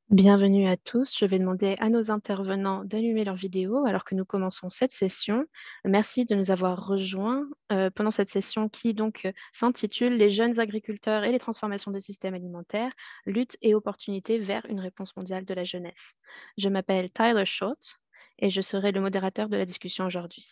Bienvenue à tous. Je vais demander à nos intervenants d'allumer leur vidéo alors que nous commençons cette session. Merci de nous avoir rejoints pendant cette session qui s'intitule « Les jeunes agriculteurs et les transformations des systèmes alimentaires, lutte et opportunités vers une réponse mondiale de la jeunesse ». Je m'appelle Tyler Short et je serai le modérateur de la discussion aujourd'hui.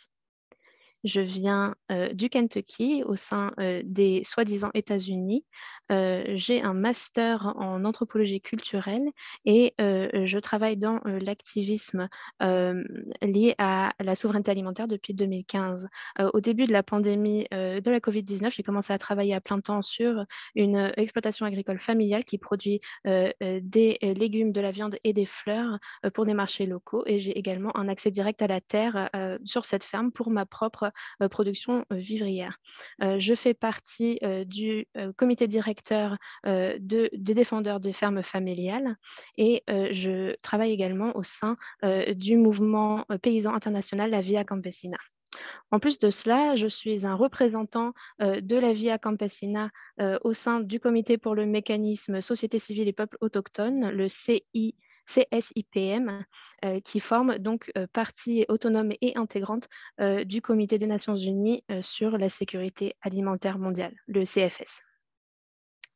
Je viens du Kentucky, au sein des soi-disant États-Unis. J'ai un master en anthropologie culturelle et je travaille dans l'activisme lié à la souveraineté alimentaire depuis 2015. Au début de la pandémie de la COVID-19, j'ai commencé à travailler à plein temps sur une exploitation agricole familiale qui produit des légumes, de la viande et des fleurs pour des marchés locaux. Et j'ai également un accès direct à la terre sur cette ferme pour ma propre production vivrière. Je fais partie du comité directeur des défendeurs des fermes familiales et je travaille également au sein du mouvement paysan international, la Via Campesina. En plus de cela, je suis un représentant de la Via Campesina au sein du Comité pour le mécanisme Société civile et peuples autochtones, le CSIPM, qui forme donc partie autonome et intégrante du Comité des Nations Unies sur la sécurité alimentaire mondiale, le CFS.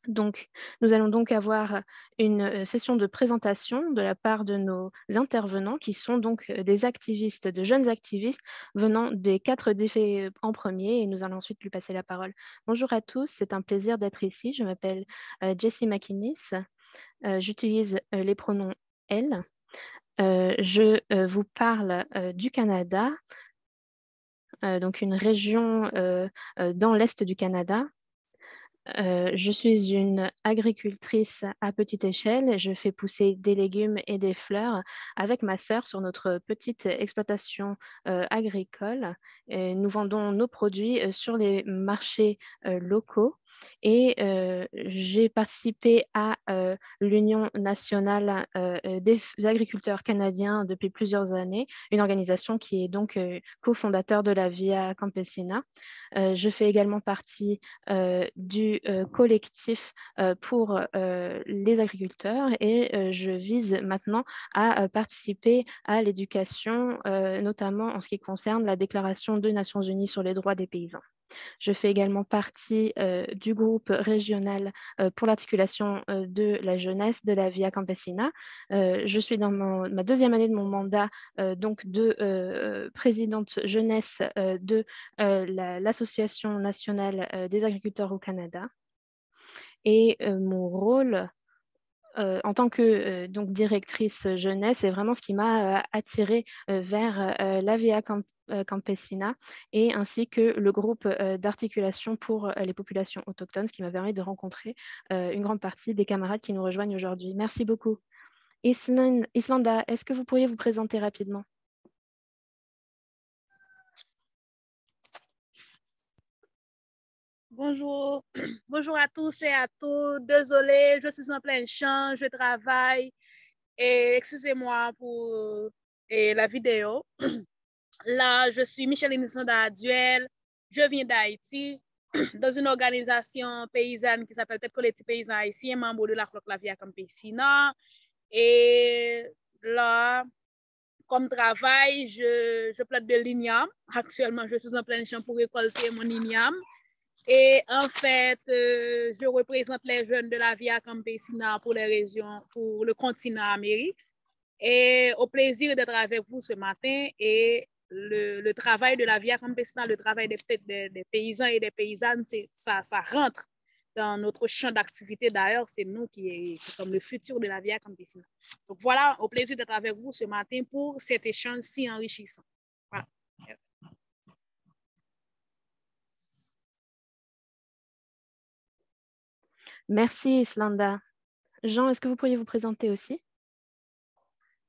Donc, nous allons donc avoir une session de présentation de la part de nos intervenants qui sont donc des activistes, de jeunes activistes venant des 4 défis en premier et nous allons ensuite lui passer la parole. Bonjour à tous, c'est un plaisir d'être ici. Je m'appelle Jessie McInnes. J'utilise les pronoms elle. Je vous parle du Canada, donc une région dans l'est du Canada. Je suis une agricultrice à petite échelle. Je fais pousser des légumes et des fleurs avec ma sœur sur notre petite exploitation agricole. Et nous vendons nos produits sur les marchés locaux. Et j'ai participé à l'Union nationale des agriculteurs canadiens depuis plusieurs années, une organisation qui est donc cofondateur de la Via Campesina. Je fais également partie du collectif pour les agriculteurs et je vise maintenant à participer à l'éducation, notamment en ce qui concerne la Déclaration des Nations Unies sur les droits des paysans. Je fais également partie du groupe régional pour l'articulation de la jeunesse de la Via Campesina. Je suis dans ma deuxième année de mon mandat donc de présidente jeunesse de l'Association nationale des agriculteurs au Canada. Et mon rôle en tant que donc directrice jeunesse, c'est vraiment ce qui m'a attirée vers la Via Campesina et ainsi que le groupe d'articulation pour les populations autochtones, ce qui m'a permis de rencontrer une grande partie des camarades qui nous rejoignent aujourd'hui. Merci beaucoup. Islanda, est-ce que vous pourriez vous présenter rapidement? Bonjour, bonjour à tous et à toutes. Désolée, je suis en plein champ, je travaille et excusez-moi pour la vidéo. Là, je suis Micheline Sanda Duel, je viens d'Haïti dans une organisation paysanne qui s'appelle Tête Collective Paysan Haïtien, membre de la flotte La Via Campesina. Et là, comme travail, je plante de l'igname. Actuellement, je suis en plein champ pour récolter mon igname. Et en fait, je représente les jeunes de la Via Campesina pour les régions, pour le continent Amérique. Et au plaisir d'être avec vous ce matin et le travail de la Via Campesina, le travail des paysans et des paysannes, ça rentre dans notre champ d'activité. D'ailleurs, c'est nous qui sommes le futur de la Via Campesina. Donc voilà, au plaisir d'être avec vous ce matin pour cet échange si enrichissant. Voilà. Merci Islanda. Jean, est-ce que vous pourriez vous présenter aussi?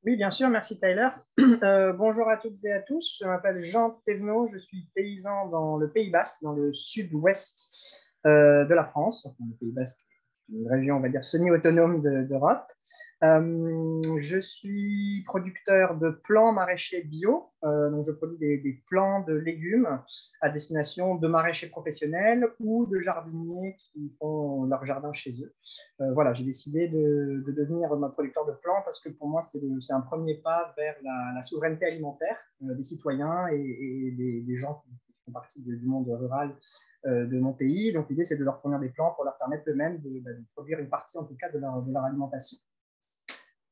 Oui, bien sûr, merci Tyler. Bonjour à toutes et à tous, je m'appelle Jean Thévenot, je suis paysan dans le Pays Basque, dans le sud-ouest de la France, enfin, le Pays Basque une région, on va dire, semi-autonome d'Europe. Je suis producteur de plants maraîchers bio, donc je produis des plants de légumes à destination de maraîchers professionnels ou de jardiniers qui font leur jardin chez eux. Voilà, j'ai décidé de devenir un producteur de plants parce que pour moi, c'est un premier pas vers la souveraineté alimentaire des citoyens et des gens qui font partie du monde rural de mon pays. Donc l'idée, c'est de leur fournir des plants pour leur permettre eux-mêmes de produire une partie, en tout cas, de leur alimentation.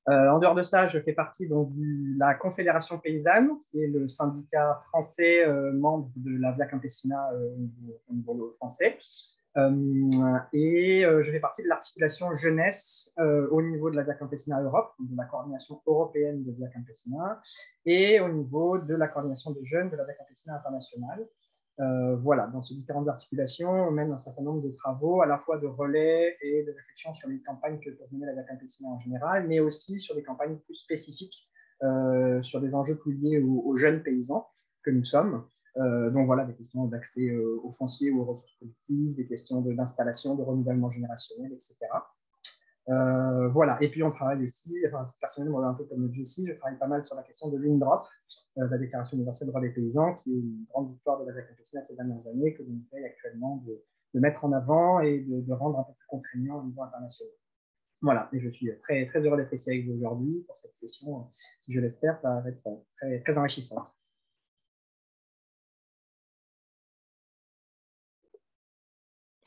En dehors de ça, je fais partie donc, de la Confédération paysanne, qui est le syndicat français membre de la Via Campesina au niveau français. Je fais partie de l'articulation jeunesse au niveau de la Via Campesina Europe, de la coordination européenne de Via Campesina, et au niveau de la coordination des jeunes de la Via Campesina internationale. Voilà, dans ces différentes articulations, on mène un certain nombre de travaux, à la fois de relais et de réflexion sur les campagnes que peut mener la Via Campesina en général, mais aussi sur des campagnes plus spécifiques, sur des enjeux plus liés aux jeunes paysans que nous sommes. Donc voilà, des questions d'accès aux fonciers ou aux ressources productives, des questions d'installation, de renouvellement générationnel, etc. Voilà, et puis on travaille aussi, enfin, personnellement, un peu comme Jessie, je travaille pas mal sur la question de l'INDROP, la Déclaration universelle des droits des paysans, qui est une grande victoire de la Via Campesina ces dernières années, que l'on essaye actuellement de mettre en avant et de rendre un peu plus contraignant au niveau international. Voilà, et je suis très, très heureux d'être ici avec vous aujourd'hui pour cette session qui, je l'espère, va être très, très enrichissante.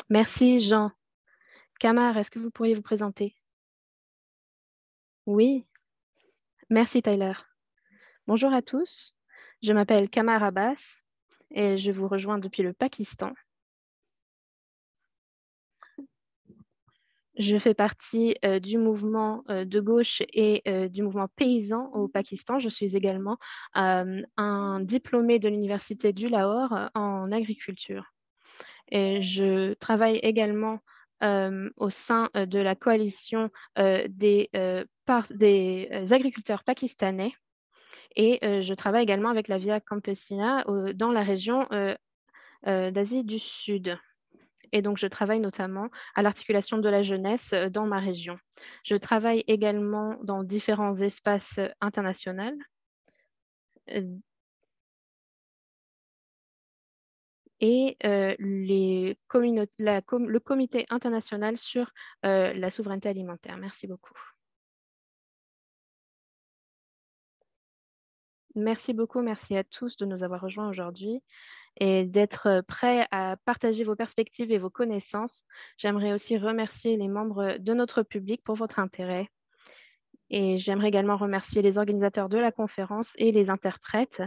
Merci, Jean. Kamar, est-ce que vous pourriez vous présenter? Oui. Merci, Tyler. Bonjour à tous. Je m'appelle Kamar Abbas et je vous rejoins depuis le Pakistan. Je fais partie du mouvement de gauche et du mouvement paysan au Pakistan. Je suis également un diplômé de l'Université du Lahore en agriculture. Et je travaille également au sein de la coalition des agriculteurs pakistanais. Et je travaille également avec la Via Campesina dans la région d'Asie du Sud. Et donc, je travaille notamment à l'articulation de la jeunesse dans ma région. Je travaille également dans différents espaces internationaux. Et le comité international sur la souveraineté alimentaire. Merci beaucoup. Merci beaucoup, merci à tous de nous avoir rejoints aujourd'hui et d'être prêts à partager vos perspectives et vos connaissances. J'aimerais aussi remercier les membres de notre public pour votre intérêt. Et j'aimerais également remercier les organisateurs de la conférence et les interprètes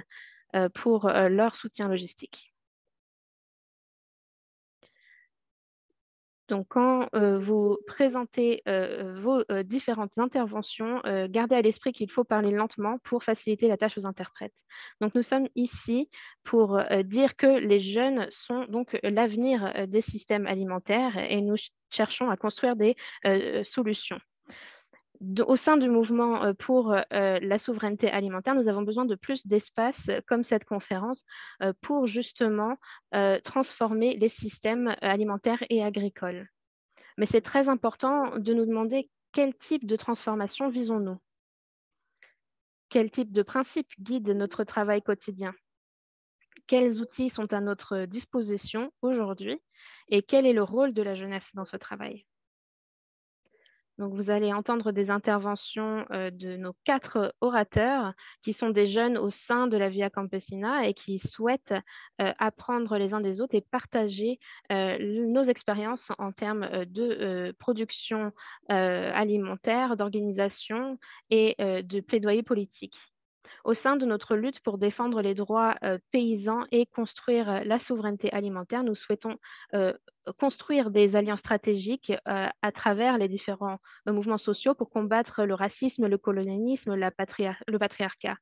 pour leur soutien logistique. Donc, quand vous présentez vos différentes interventions, gardez à l'esprit qu'il faut parler lentement pour faciliter la tâche aux interprètes. Donc, nous sommes ici pour dire que les jeunes sont donc l'avenir des systèmes alimentaires et nous cherchons à construire des solutions. Au sein du mouvement pour la souveraineté alimentaire, nous avons besoin de plus d'espace comme cette conférence pour justement transformer les systèmes alimentaires et agricoles. Mais c'est très important de nous demander quel type de transformation visons-nous? Quel type de principes guide notre travail quotidien? Quels outils sont à notre disposition aujourd'hui? Et quel est le rôle de la jeunesse dans ce travail? Donc, vous allez entendre des interventions de nos 4 orateurs qui sont des jeunes au sein de la Via Campesina et qui souhaitent apprendre les uns des autres et partager nos expériences en termes de production alimentaire, d'organisation et de plaidoyer politique. Au sein de notre lutte pour défendre les droits paysans et construire la souveraineté alimentaire, nous souhaitons construire des alliances stratégiques à travers les différents mouvements sociaux pour combattre le racisme, le colonialisme, le patriarcat.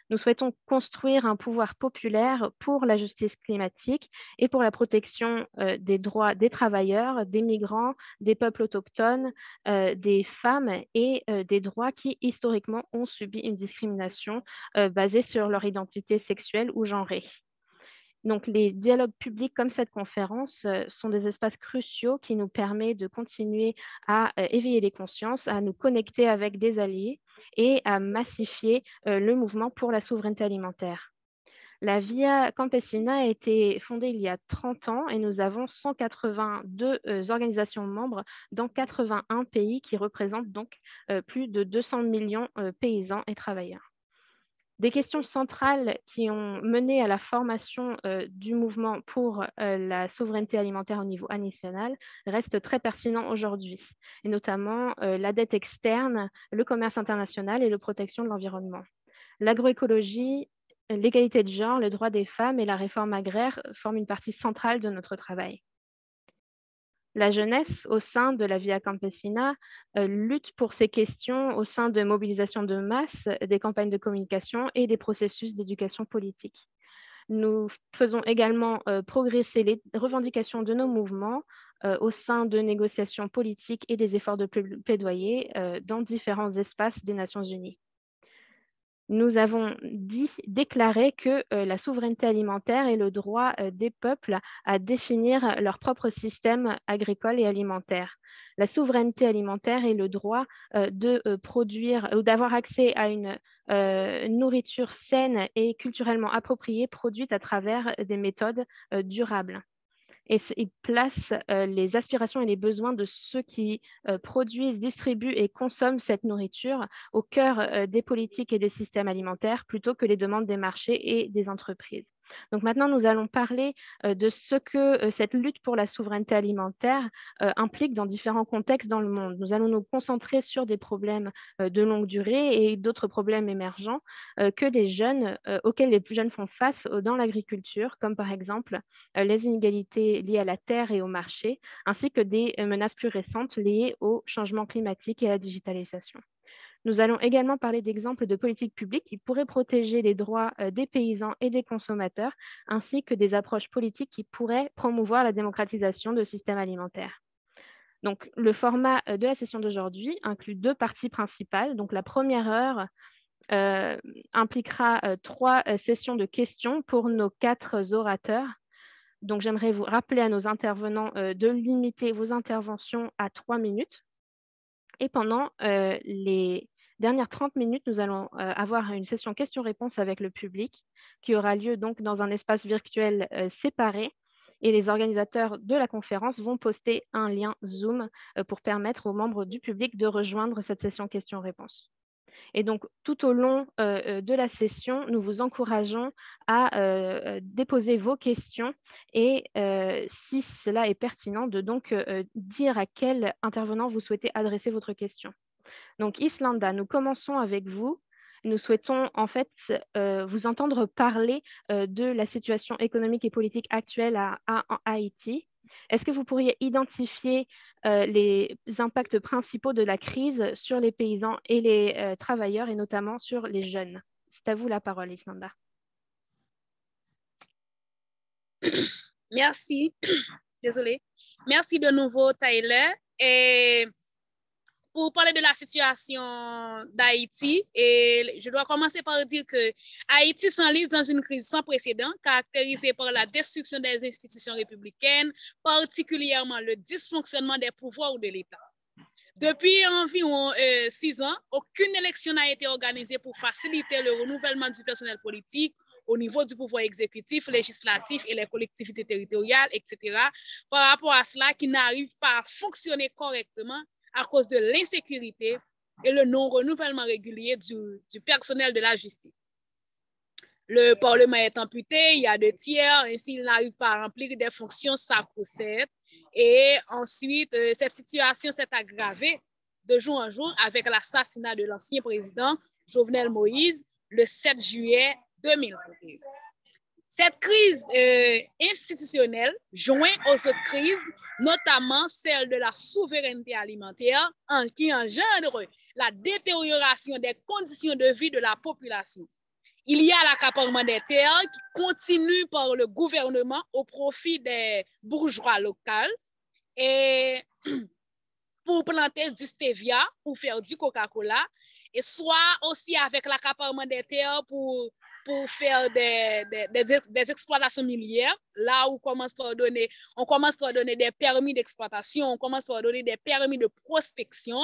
Nous souhaitons construire un pouvoir populaire pour la justice climatique et pour la protection des droits des travailleurs, des migrants, des peuples autochtones, des femmes et des droits qui historiquement ont subi une discrimination basée sur leur identité sexuelle ou genrée. Donc, les dialogues publics comme cette conférence sont des espaces cruciaux qui nous permettent de continuer à éveiller les consciences, à nous connecter avec des alliés et à massifier le mouvement pour la souveraineté alimentaire. La Via Campesina a été fondée il y a 30 ans et nous avons 182 organisations membres dans 81 pays qui représentent donc plus de 200 millions de paysans et travailleurs. Des questions centrales qui ont mené à la formation du mouvement pour la souveraineté alimentaire au niveau national restent très pertinents aujourd'hui, et notamment la dette externe, le commerce international et la protection de l'environnement. L'agroécologie, l'égalité de genre, le droit des femmes et la réforme agraire forment une partie centrale de notre travail. La jeunesse, au sein de la Via Campesina, lutte pour ces questions au sein de mobilisations de masse, des campagnes de communication et des processus d'éducation politique. Nous faisons également progresser les revendications de nos mouvements au sein de négociations politiques et des efforts de plaidoyer dans différents espaces des Nations Unies. Nous avons déclaré que la souveraineté alimentaire est le droit des peuples à définir leur propre système agricole et alimentaire. La souveraineté alimentaire est le droit de produire ou d'avoir accès à une nourriture saine et culturellement appropriée produite à travers des méthodes durables. Et il place les aspirations et les besoins de ceux qui produisent, distribuent et consomment cette nourriture au cœur des politiques et des systèmes alimentaires plutôt que les demandes des marchés et des entreprises. Donc maintenant, nous allons parler de ce que cette lutte pour la souveraineté alimentaire implique dans différents contextes dans le monde. Nous allons nous concentrer sur des problèmes de longue durée et d'autres problèmes émergents auxquels les plus jeunes font face dans l'agriculture, comme par exemple les inégalités liées à la terre et au marché, ainsi que des menaces plus récentes liées au changement climatique et à la digitalisation. Nous allons également parler d'exemples de politiques publiques qui pourraient protéger les droits des paysans et des consommateurs, ainsi que des approches politiques qui pourraient promouvoir la démocratisation de systèmes alimentaires. Donc, le format de la session d'aujourd'hui inclut 2 parties principales. Donc, la première heure impliquera 3 sessions de questions pour nos 4 orateurs. Donc, j'aimerais vous rappeler à nos intervenants de limiter vos interventions à 3 minutes. Et pendant les dernières 30 minutes, nous allons avoir une session questions-réponses avec le public qui aura lieu donc dans un espace virtuel séparé. Et les organisateurs de la conférence vont poster un lien Zoom pour permettre aux membres du public de rejoindre cette session questions-réponses. Et donc, tout au long de la session, nous vous encourageons à déposer vos questions et, si cela est pertinent, de donc dire à quel intervenant vous souhaitez adresser votre question. Donc, Islanda, nous commençons avec vous. Nous souhaitons en fait vous entendre parler de la situation économique et politique actuelle en Haïti. Est-ce que vous pourriez identifier les impacts principaux de la crise sur les paysans et les travailleurs, et notamment sur les jeunes? C'est à vous la parole, Islanda. Merci. Désolée. Merci de nouveau, Tyler. Et pour parler de la situation d'Haïti, et je dois commencer par dire que Haïti s'enlise dans une crise sans précédent, caractérisée par la destruction des institutions républicaines, particulièrement le dysfonctionnement des pouvoirs ou de l'État. Depuis environ 6 ans, aucune élection n'a été organisée pour faciliter le renouvellement du personnel politique au niveau du pouvoir exécutif, législatif et les collectivités territoriales, etc., par rapport à cela qui n'arrive pas à fonctionner correctement à cause de l'insécurité et le non-renouvellement régulier du personnel de la justice. Le Parlement est amputé, il y a 2 tiers, ainsi il n'arrive pas à remplir des fonctions sacro-saintes. Et ensuite, cette situation s'est aggravée de jour en jour avec l'assassinat de l'ancien président Jovenel Moïse le 7 juillet 2021. Cette crise institutionnelle joint aux autres crises, notamment celle de la souveraineté alimentaire, qui engendre la détérioration des conditions de vie de la population. Il y a l'accaparement des terres qui continue par le gouvernement au profit des bourgeois locaux et pour planter du stevia, pour faire du Coca-Cola, et soit aussi avec l'accaparement des terres pour faire des exploitations minières, là où on commence par donner des permis d'exploitation, on commence par donner des permis de prospection.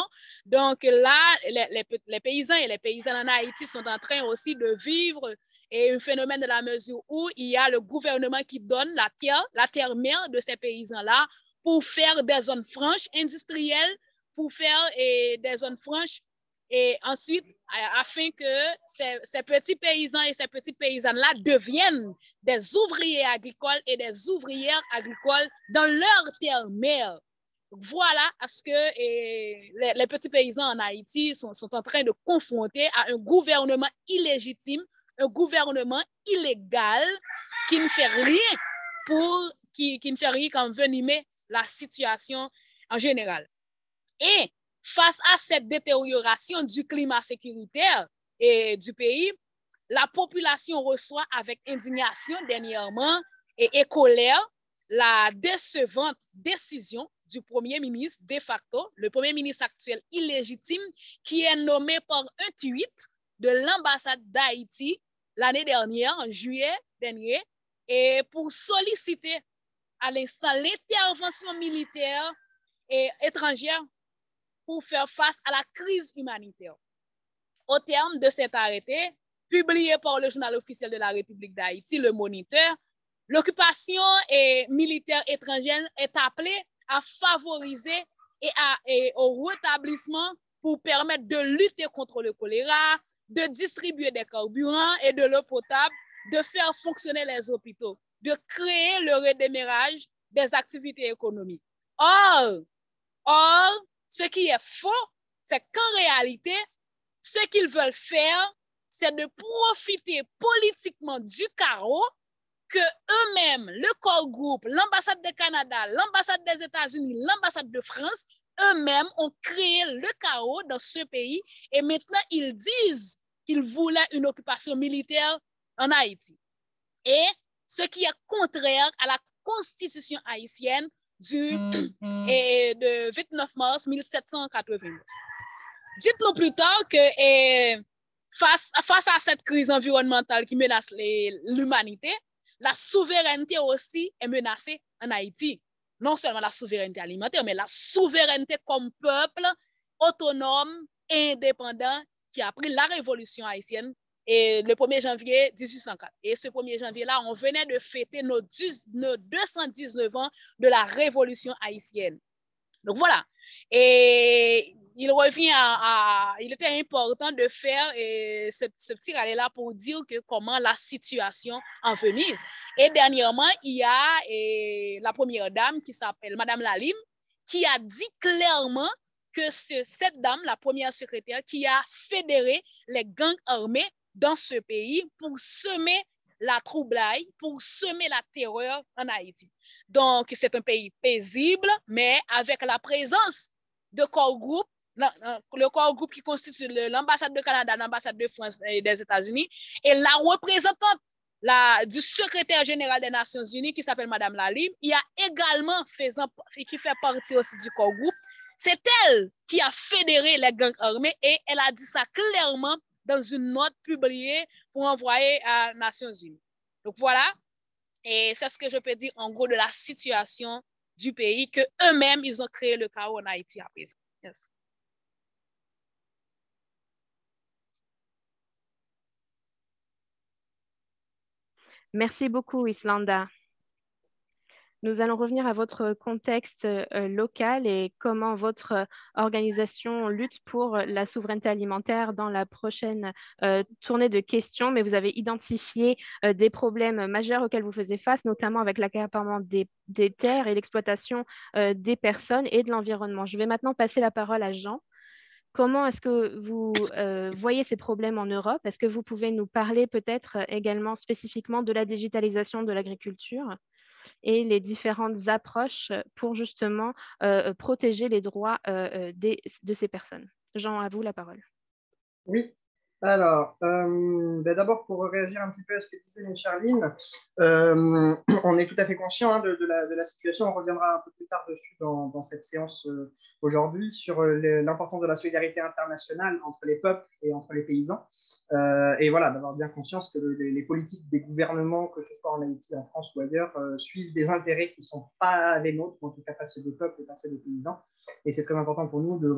Donc là, les paysans et les paysannes en Haïti sont en train aussi de vivre et un phénomène de la mesure où il y a le gouvernement qui donne la terre mère de ces paysans-là pour faire des zones franches industrielles, pour faire des zones franches et ensuite, afin que ces petits paysans et ces petites paysannes-là deviennent des ouvriers agricoles et des ouvrières agricoles dans leur terre mère. Voilà à ce que les petits paysans en Haïti sont en train de confronter à un gouvernement illégitime, un gouvernement illégal qui ne fait rien qui ne fait rien qu'envenimer la situation en général. Et face à cette détérioration du climat sécuritaire du pays, la population reçoit avec indignation dernièrement et colère la décevante décision du Premier ministre de facto, le Premier ministre actuel illégitime, qui est nommé par un tweet de l'ambassade d'Haïti l'année dernière, en juillet dernier, et pour solliciter à l'instant l'intervention militaire et étrangère pour faire face à la crise humanitaire. Au terme de cet arrêté, publié par le journal officiel de la République d'Haïti, le Moniteur, l'occupation militaire étrangère est appelée à favoriser et au rétablissement pour permettre de lutter contre le choléra, de distribuer des carburants et de l'eau potable, de faire fonctionner les hôpitaux, de créer le redémarrage des activités économiques. Or, ce qui est faux, c'est qu'en réalité, ce qu'ils veulent faire, c'est de profiter politiquement du chaos que eux-mêmes, le corps groupe, l'ambassade du Canada, l'ambassade des États-Unis, l'ambassade de France, eux-mêmes ont créé le chaos dans ce pays et maintenant ils disent qu'ils voulaient une occupation militaire en Haïti. Et ce qui est contraire à la constitution haïtienne de 29 mars 1789. Dites-nous plus tard que face à cette crise environnementale qui menace l'humanité, la souveraineté aussi est menacée en Haïti. Non seulement la souveraineté alimentaire, mais la souveraineté comme peuple autonome et indépendant qui a pris la révolution haïtienne et le 1er janvier 1804. Et ce 1er janvier-là, on venait de fêter nos 219 ans de la révolution haïtienne. Donc voilà. Et il était important de faire ce petit rallye-là pour dire que comment la situation en Venise. Et dernièrement, il y a la première dame qui s'appelle Madame Lalim, qui a dit clairement que c'est cette dame, la première secrétaire, qui a fédéré les gangs armés dans ce pays pour semer la troublaille, pour semer la terreur en Haïti. Donc, c'est un pays paisible, mais avec la présence de corps groupe, le corps groupe qui constitue l'ambassade de Canada, l'ambassade de France et des États-Unis, et la représentante du secrétaire général des Nations Unies qui s'appelle Madame Lalim, il y a également qui fait partie aussi du corps groupe. C'est elle qui a fédéré les gangs armés et elle a dit ça clairement dans une note publiée pour envoyer à Nations Unies. Donc voilà, et c'est ce que je peux dire en gros de la situation du pays, que eux-mêmes, ils ont créé le chaos en Haïti à présent. Yes. Merci beaucoup, Islanda. Nous allons revenir à votre contexte local et comment votre organisation lutte pour la souveraineté alimentaire dans la prochaine tournée de questions. Mais vous avez identifié des problèmes majeurs auxquels vous faisiez face, notamment avec l'accaparement des terres et l'exploitation des personnes et de l'environnement. Je vais maintenant passer la parole à Jean. Comment est-ce que vous voyez ces problèmes en Europe? Est-ce que vous pouvez nous parler peut-être également spécifiquement de la digitalisation de l'agriculture et les différentes approches pour justement protéger les droits de ces personnes? Jean, à vous la parole. Oui, Alors, d'abord, pour réagir un petit peu à ce que disait Charline, on est tout à fait conscient hein, de la situation. On reviendra un peu plus tard dessus dans cette séance aujourd'hui sur l'importance de la solidarité internationale entre les peuples et entre les paysans. Et voilà, d'avoir bien conscience que les politiques des gouvernements, que ce soit en Haïti, en France ou ailleurs, suivent des intérêts qui ne sont pas les nôtres, ou en tout cas pas ceux des peuples et pas ceux des paysans. Et c'est très important pour nous de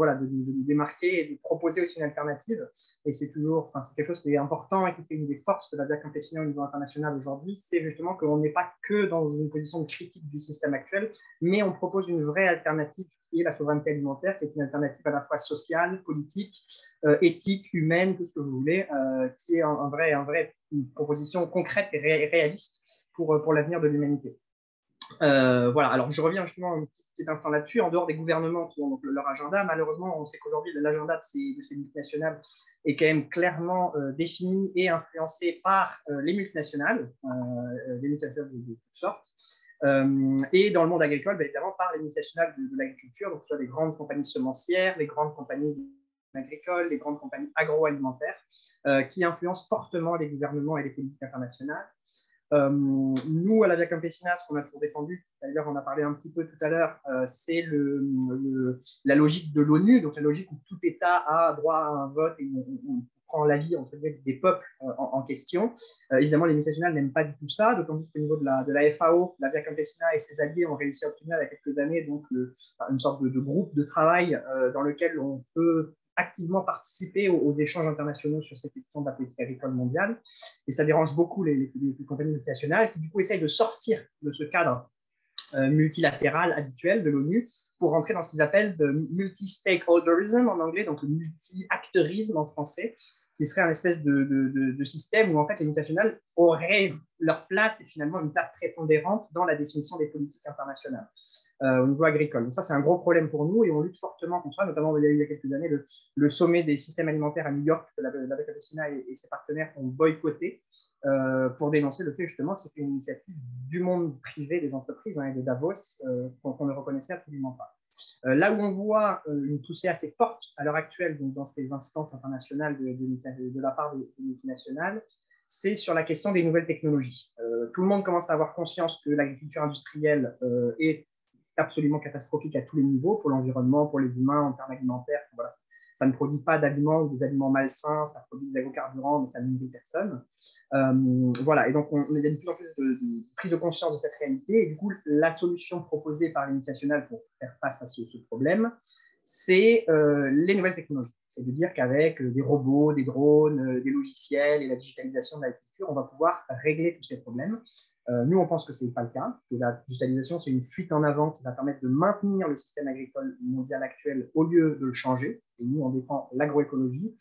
démarquer et de proposer aussi une alternative. Et c'est toujours, enfin, c'est quelque chose qui est important et qui fait une des forces de la Via Campesina au niveau international aujourd'hui, c'est justement qu'on n'est pas que dans une position de critique du système actuel, mais on propose une vraie alternative qui est la souveraineté alimentaire, qui est une alternative à la fois sociale, politique, éthique, humaine, tout ce que vous voulez, qui est une proposition concrète et réaliste pour l'avenir de l'humanité. Voilà, alors je reviens justement un petit instant là-dessus. En dehors des gouvernements qui ont donc leur agenda, malheureusement, on sait qu'aujourd'hui, l'agenda de ces multinationales est quand même clairement défini et influencé par les multinationales de toutes sortes. Et dans le monde agricole, bien évidemment, par les multinationales de l'agriculture, donc soit les grandes compagnies semencières, les grandes compagnies agricoles, les grandes compagnies agroalimentaires, qui influencent fortement les gouvernements et les politiques internationales. Nous, à la Via Campesina, ce qu'on a toujours défendu, d'ailleurs on a parlé un petit peu tout à l'heure, c'est la logique de l'ONU, donc la logique où tout État a droit à un vote et on prend l'avis entre des peuples en question. Évidemment, les multinationales n'aiment pas du tout ça, d'autant plus qu'au niveau de la FAO, la Via Campesina et ses alliés ont réussi à obtenir il y a quelques années donc, une sorte de groupe de travail dans lequel on peut activement participer aux échanges internationaux sur ces questions de la politique agricole mondiale. Et ça dérange beaucoup les compagnies multinationales qui, du coup, essayent de sortir de ce cadre multilatéral habituel de l'ONU pour rentrer dans ce qu'ils appellent de multi-stakeholderism en anglais, donc le multi-acteurisme en français, qui serait un espèce de système où en fait les multinationales auraient leur place et finalement une place prépondérante dans la définition des politiques internationales au niveau agricole. Donc ça, c'est un gros problème pour nous et on lutte fortement contre ça. Notamment, il y a eu il y a quelques années le sommet des systèmes alimentaires à New York que la Via Campesina et ses partenaires ont boycotté pour dénoncer le fait justement que c'était une initiative du monde privé des entreprises et de Davos qu'on ne reconnaissait absolument pas. Là où on voit une poussée assez forte à l'heure actuelle donc dans ces instances internationales de la part des multinationales, c'est sur la question des nouvelles technologies. Tout le monde commence à avoir conscience que l'agriculture industrielle est absolument catastrophique à tous les niveaux, pour l'environnement, pour les humains, en termes alimentaires. Voilà, ça ne produit pas d'aliments ou des aliments malsains, ça produit des agrocarburants, mais ça ne nourrit personne. Voilà, et donc il y a de plus en plus de prise de conscience de cette réalité. Et du coup, la solution proposée par les multinationales pour faire face à ce problème, c'est les nouvelles technologies. C'est de dire qu'avec des robots, des drones, des logiciels et la digitalisation de l'agriculture, on va pouvoir régler tous ces problèmes. Nous, on pense que ce n'est pas le cas, que la digitalisation, c'est une fuite en avant qui va permettre de maintenir le système agricole mondial actuel au lieu de le changer. Et nous, on défend l'agroécologie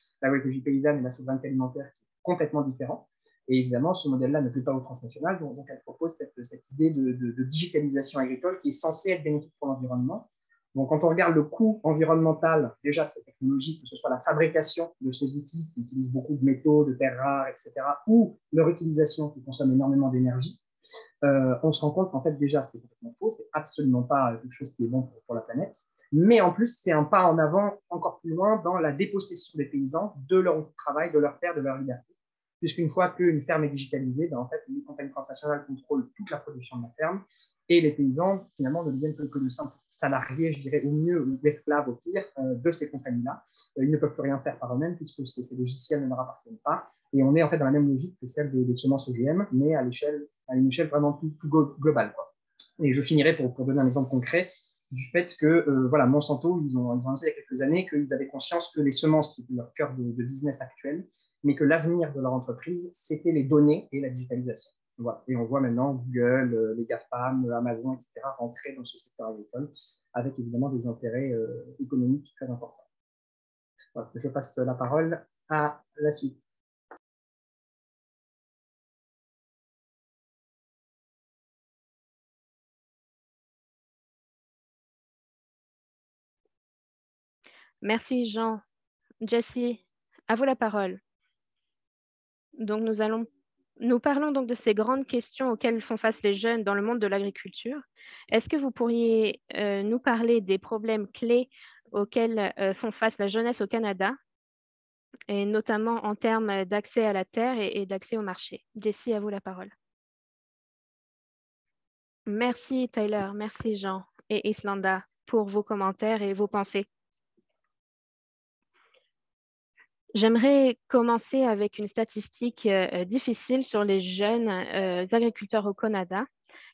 paysanne et la souveraineté alimentaire qui est complètement différent. Et évidemment, ce modèle-là ne plaît pas aux transnationales, donc elle propose cette idée de digitalisation agricole qui est censée être bénéfique pour l'environnement. Donc, quand on regarde le coût environnemental déjà de ces technologies, que ce soit la fabrication de ces outils qui utilisent beaucoup de métaux, de terres rares, etc., ou leur utilisation qui consomme énormément d'énergie, on se rend compte qu'en fait, déjà, c'est complètement faux, c'est absolument pas quelque chose qui est bon pour la planète. Mais en plus, c'est un pas en avant encore plus loin dans la dépossession des paysans de leur travail, de leur terre, de leur liberté. Puisqu'une fois qu'une ferme est digitalisée, ben en fait, les compagnies transnationales contrôlent toute la production de la ferme et les paysans, finalement, ne deviennent que de simples salariés, je dirais, au mieux, ou esclaves au pire, de ces compagnies-là. Ils ne peuvent plus rien faire par eux-mêmes puisque ces logiciels ne leur appartiennent pas. Et on est en fait dans la même logique que celle des semences OGM, mais à une échelle vraiment plus globale, quoi. Et je finirai pour donner un exemple concret du fait que voilà, Monsanto, ils ont annoncé il y a quelques années qu'ils avaient conscience que les semences, c'était leur cœur de business actuel, mais que l'avenir de leur entreprise, c'était les données et la digitalisation. Voilà. Et on voit maintenant Google, les GAFAM, Amazon, etc., rentrer dans ce secteur agricole avec évidemment des intérêts économiques très importants. Voilà. Je passe la parole à la suite. Merci Jean. Jessie, à vous la parole. Donc nous parlons donc de ces grandes questions auxquelles font face les jeunes dans le monde de l'agriculture. Est-ce que vous pourriez nous parler des problèmes clés auxquels font face la jeunesse au Canada et notamment en termes d'accès à la terre et d'accès au marché. Jessie, à vous la parole. Merci Tyler, merci Jean et Islanda pour vos commentaires et vos pensées. J'aimerais commencer avec une statistique difficile sur les jeunes agriculteurs au Canada,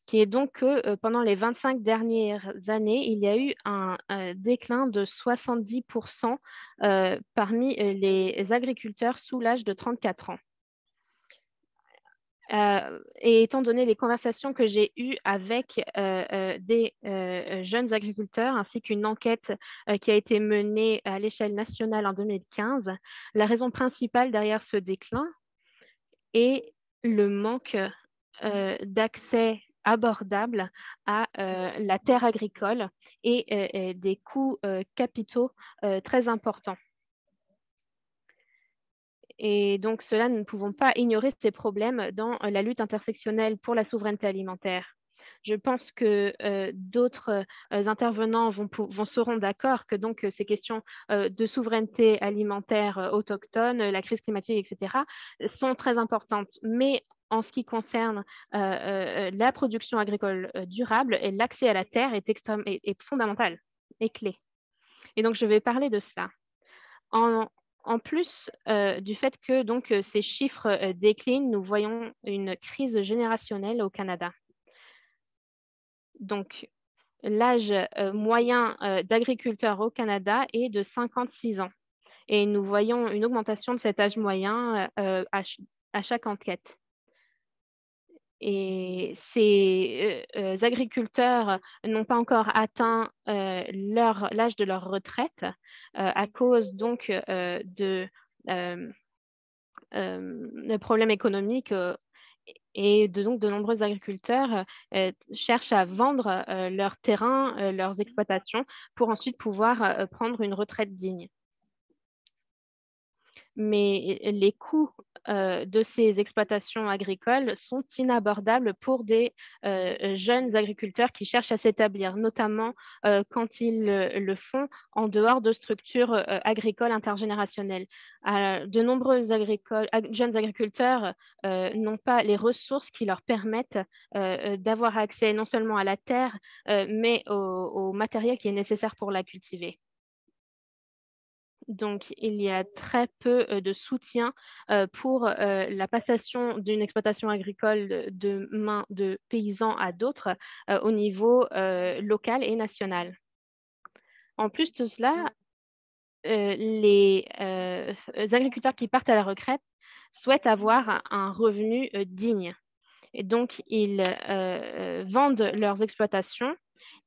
qui est donc que pendant les 25 dernières années, il y a eu un déclin de 70% parmi les agriculteurs sous l'âge de 34 ans. Et étant donné les conversations que j'ai eues avec des jeunes agriculteurs, ainsi qu'une enquête qui a été menée à l'échelle nationale en 2015, la raison principale derrière ce déclin est le manque d'accès abordable à la terre agricole et des coûts capitaux très importants. Et donc, cela, nous ne pouvons pas ignorer ces problèmes dans la lutte intersectionnelle pour la souveraineté alimentaire. Je pense que d'autres intervenants seront d'accord que donc ces questions de souveraineté alimentaire autochtone, la crise climatique, etc., sont très importantes. Mais en ce qui concerne la production agricole durable, et l'accès à la terre est fondamental et clé. Et donc, je vais parler de cela. En plus du fait que donc, ces chiffres déclinent, nous voyons une crise générationnelle au Canada. Donc, l'âge moyen d'agriculteur au Canada est de 56 ans. Et nous voyons une augmentation de cet âge moyen à chaque enquête. Et ces agriculteurs n'ont pas encore atteint l'âge de leur retraite à cause donc de problèmes économiques et donc de nombreux agriculteurs cherchent à vendre leurs terrains, leurs exploitations pour ensuite pouvoir prendre une retraite digne. Mais les coûts de ces exploitations agricoles sont inabordables pour des jeunes agriculteurs qui cherchent à s'établir, notamment quand ils le font en dehors de structures agricoles intergénérationnelles. De nombreux jeunes agriculteurs n'ont pas les ressources qui leur permettent d'avoir accès non seulement à la terre, mais au matériel qui est nécessaire pour la cultiver. Donc, il y a très peu de soutien pour la passation d'une exploitation agricole de main de paysans à d'autres au niveau local et national. En plus de cela, les agriculteurs qui partent à la retraite souhaitent avoir un revenu digne. Et donc, ils vendent leurs exploitations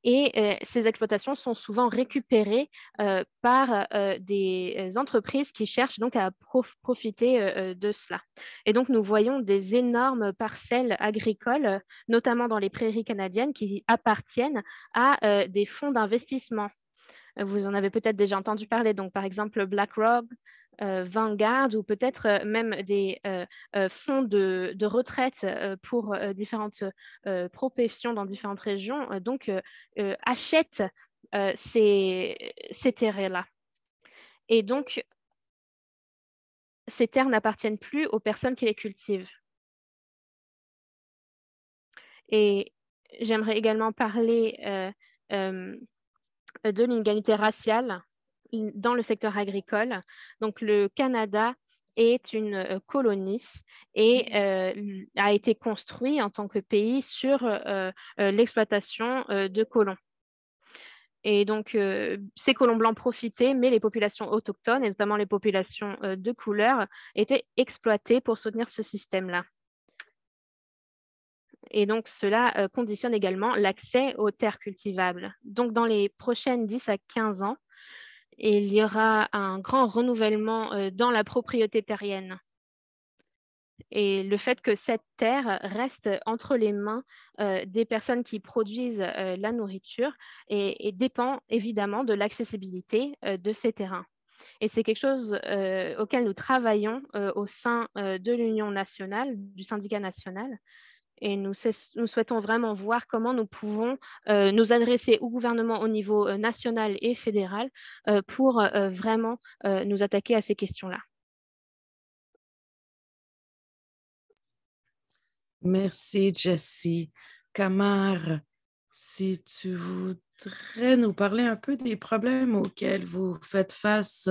et ces exploitations sont souvent récupérées par des entreprises qui cherchent donc à profiter de cela. Et donc, nous voyons des énormes parcelles agricoles, notamment dans les prairies canadiennes, qui appartiennent à des fonds d'investissement. Vous en avez peut-être déjà entendu parler, donc par exemple BlackRock, Vanguard ou peut-être même des fonds de retraite pour différentes professions dans différentes régions, achètent ces terres-là. Et donc, ces terres n'appartiennent plus aux personnes qui les cultivent. Et j'aimerais également parler de l'inégalité raciale dans le secteur agricole. Donc, le Canada est une colonie et a été construit en tant que pays sur l'exploitation de colons. Et donc, ces colons blancs profitaient, mais les populations autochtones, et notamment les populations de couleur, étaient exploitées pour soutenir ce système-là. Et donc, cela conditionne également l'accès aux terres cultivables. Donc, dans les prochaines 10 à 15 ans, il y aura un grand renouvellement dans la propriété terrienne. Et le fait que cette terre reste entre les mains des personnes qui produisent la nourriture et dépend évidemment de l'accessibilité de ces terrains. Et c'est quelque chose auquel nous travaillons au sein de l'Union nationale, du syndicat national. Et nous souhaitons vraiment voir comment nous pouvons nous adresser au gouvernement au niveau national et fédéral pour vraiment nous attaquer à ces questions-là. Merci, Jessie. Kamar, si tu voudrais nous parler un peu des problèmes auxquels vous faites face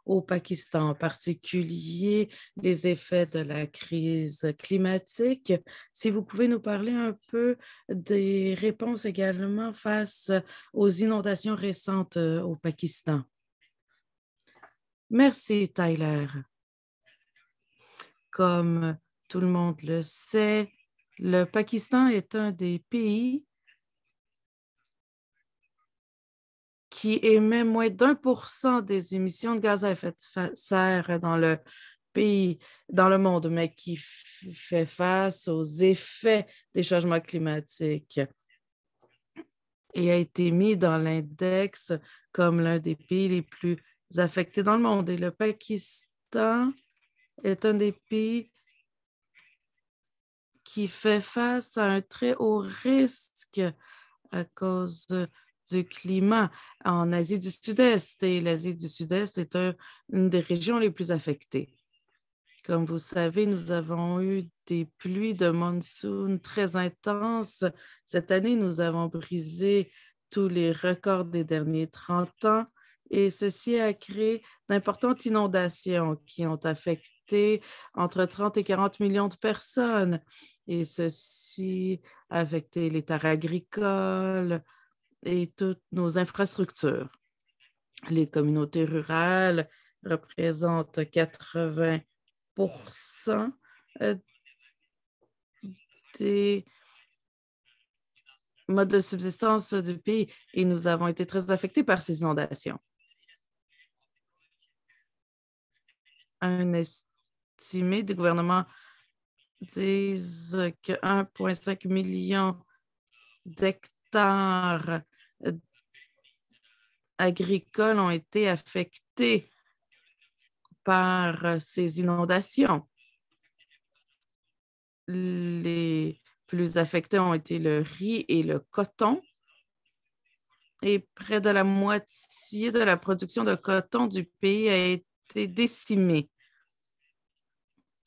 au Pakistan, en particulier les effets de la crise climatique. Si vous pouvez nous parler un peu des réponses également face aux inondations récentes au Pakistan. Merci, Tyler. Comme tout le monde le sait, le Pakistan est un des pays qui émet moins d'1% des émissions de gaz à effet de serre dans le pays, dans le monde, mais qui fait face aux effets des changements climatiques et a été mis dans l'index comme l'un des pays les plus affectés dans le monde. Et le Pakistan est un des pays qui fait face à un très haut risque à cause du climat en Asie du Sud-Est. Et l'Asie du Sud-Est est une des régions les plus affectées. Comme vous savez, nous avons eu des pluies de monsoon très intenses. Cette année, nous avons brisé tous les records des derniers 30 ans et ceci a créé d'importantes inondations qui ont affecté entre 30 et 40 millions de personnes. Et ceci a affecté les terres agricoles et toutes nos infrastructures. Les communautés rurales représentent 80% des modes de subsistance du pays et nous avons été très affectés par ces inondations. Un estimé du gouvernement dit que 1,5 million d'hectares agricoles ont été affectés par ces inondations. Les plus affectés ont été le riz et le coton. Et près de la moitié de la production de coton du pays a été décimée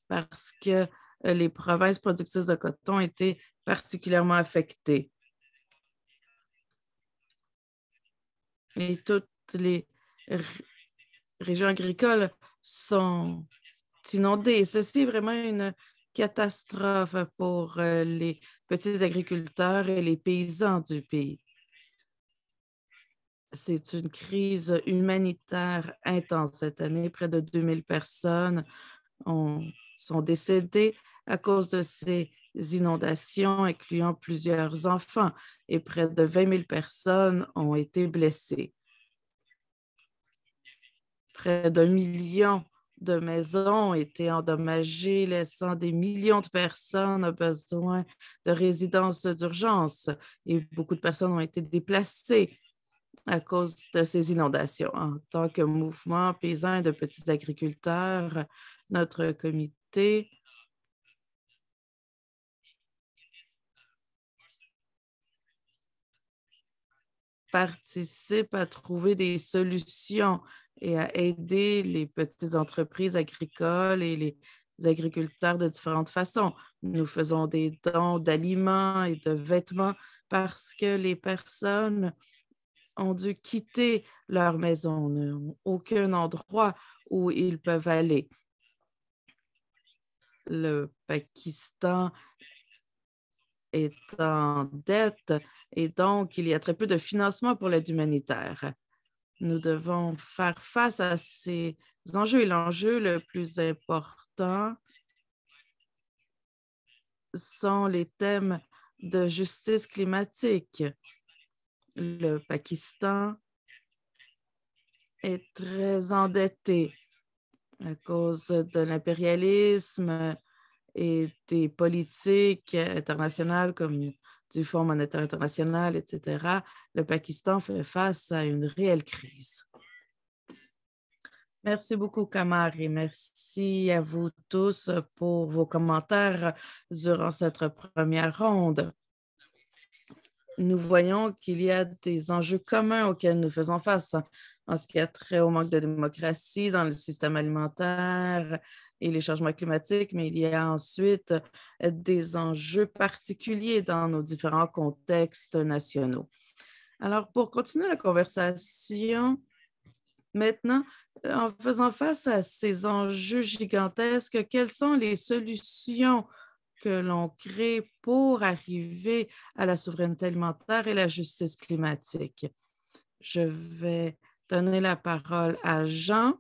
parce que les provinces productrices de coton étaient particulièrement affectées. Et toutes les régions agricoles sont inondées. Ceci est vraiment une catastrophe pour les petits agriculteurs et les paysans du pays. C'est une crise humanitaire intense cette année. Près de 2000 personnes sont décédées à cause de ces inondations, incluant plusieurs enfants, et près de 20 000 personnes ont été blessées. Près d'1 million de maisons ont été endommagées, laissant des millions de personnes besoin de résidences d'urgence et beaucoup de personnes ont été déplacées à cause de ces inondations. En tant que mouvement paysan et de petits agriculteurs, notre comité participe à trouver des solutions et à aider les petites entreprises agricoles et les agriculteurs de différentes façons. Nous faisons des dons d'aliments et de vêtements parce que les personnes ont dû quitter leur maison, n'ont aucun endroit où ils peuvent aller. Le Pakistan est en dette et donc il y a très peu de financement pour l'aide humanitaire. Nous devons faire face à ces enjeux et l'enjeu le plus important sont les thèmes de justice climatique. Le Pakistan est très endetté à cause de l'impérialisme et des politiques internationales comme du Fonds monétaire international, etc. Le Pakistan fait face à une réelle crise. Merci beaucoup, Kamar, et merci à vous tous pour vos commentaires durant cette première ronde. nous voyons qu'il y a des enjeux communs auxquels nous faisons face en ce qui a trait au manque de démocratie dans le système alimentaire et les changements climatiques, mais il y a ensuite des enjeux particuliers dans nos différents contextes nationaux. Alors, pour continuer la conversation, maintenant, en faisant face à ces enjeux gigantesques, quelles sont les solutions que l'on crée pour arriver à la souveraineté alimentaire et la justice climatique? Je vais donner la parole à Jean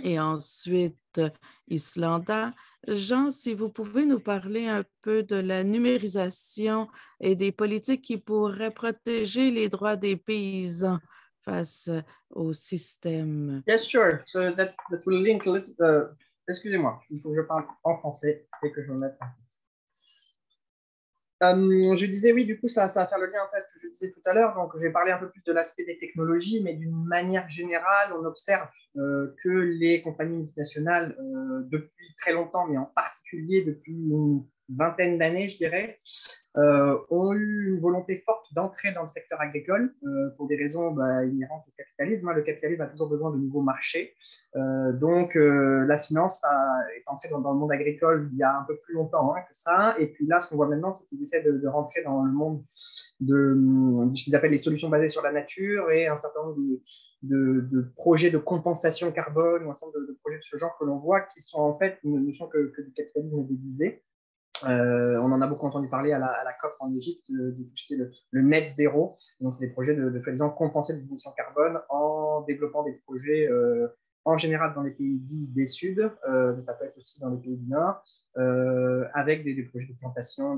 et ensuite Islanda. Jean, si vous pouvez nous parler un peu de la numérisation et des politiques qui pourraient protéger les droits des paysans face au système. Yes, sure. So that will link a little. Excusez-moi, il faut que je parle en français et que je me mette en français. Je disais oui, du coup, ça va faire le lien en fait, que je disais tout à l'heure. Donc, je vais parler un peu plus de l'aspect des technologies, mais d'une manière générale, on observe que les compagnies multinationales, depuis très longtemps, mais en particulier depuis une vingtaine d'années, je dirais, ont eu une volonté forte d'entrer dans le secteur agricole pour des raisons inhérentes au capitalisme. Le capitalisme a toujours besoin de nouveaux marchés. Donc, la finance est entrée dans le monde agricole il y a un peu plus longtemps que ça. Et puis là, ce qu'on voit maintenant, c'est qu'ils essaient de rentrer dans le monde de ce qu'ils appellent les solutions basées sur la nature et un certain nombre de projets de compensation carbone ou un certain nombre de projets de ce genre que l'on voit qui sont en fait ne sont que du capitalisme déguisé. On en a beaucoup entendu parler à la COP en Égypte, de tout ce qui est le net zéro. Donc, c'est des projets de soi-disant compenser les émissions carbone en développant des projets en général dans les pays dits des Sud, mais ça peut être aussi dans les pays du Nord, avec des projets de plantation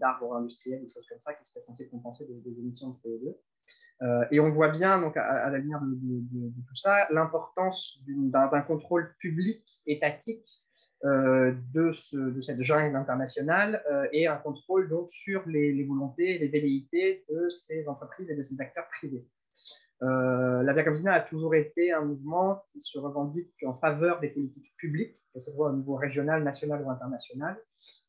d'arbres industriels, des choses comme ça, qui seraient censés compenser des émissions de CO2. Et on voit bien, donc, à la lumière de tout ça, l'importance d'un contrôle public étatique de cette jungle internationale et un contrôle donc sur les volontés, les velléités de ces entreprises et de ces acteurs privés. La Via Campesina a toujours été un mouvement qui se revendique en faveur des politiques publiques, que ce soit au niveau régional, national ou international,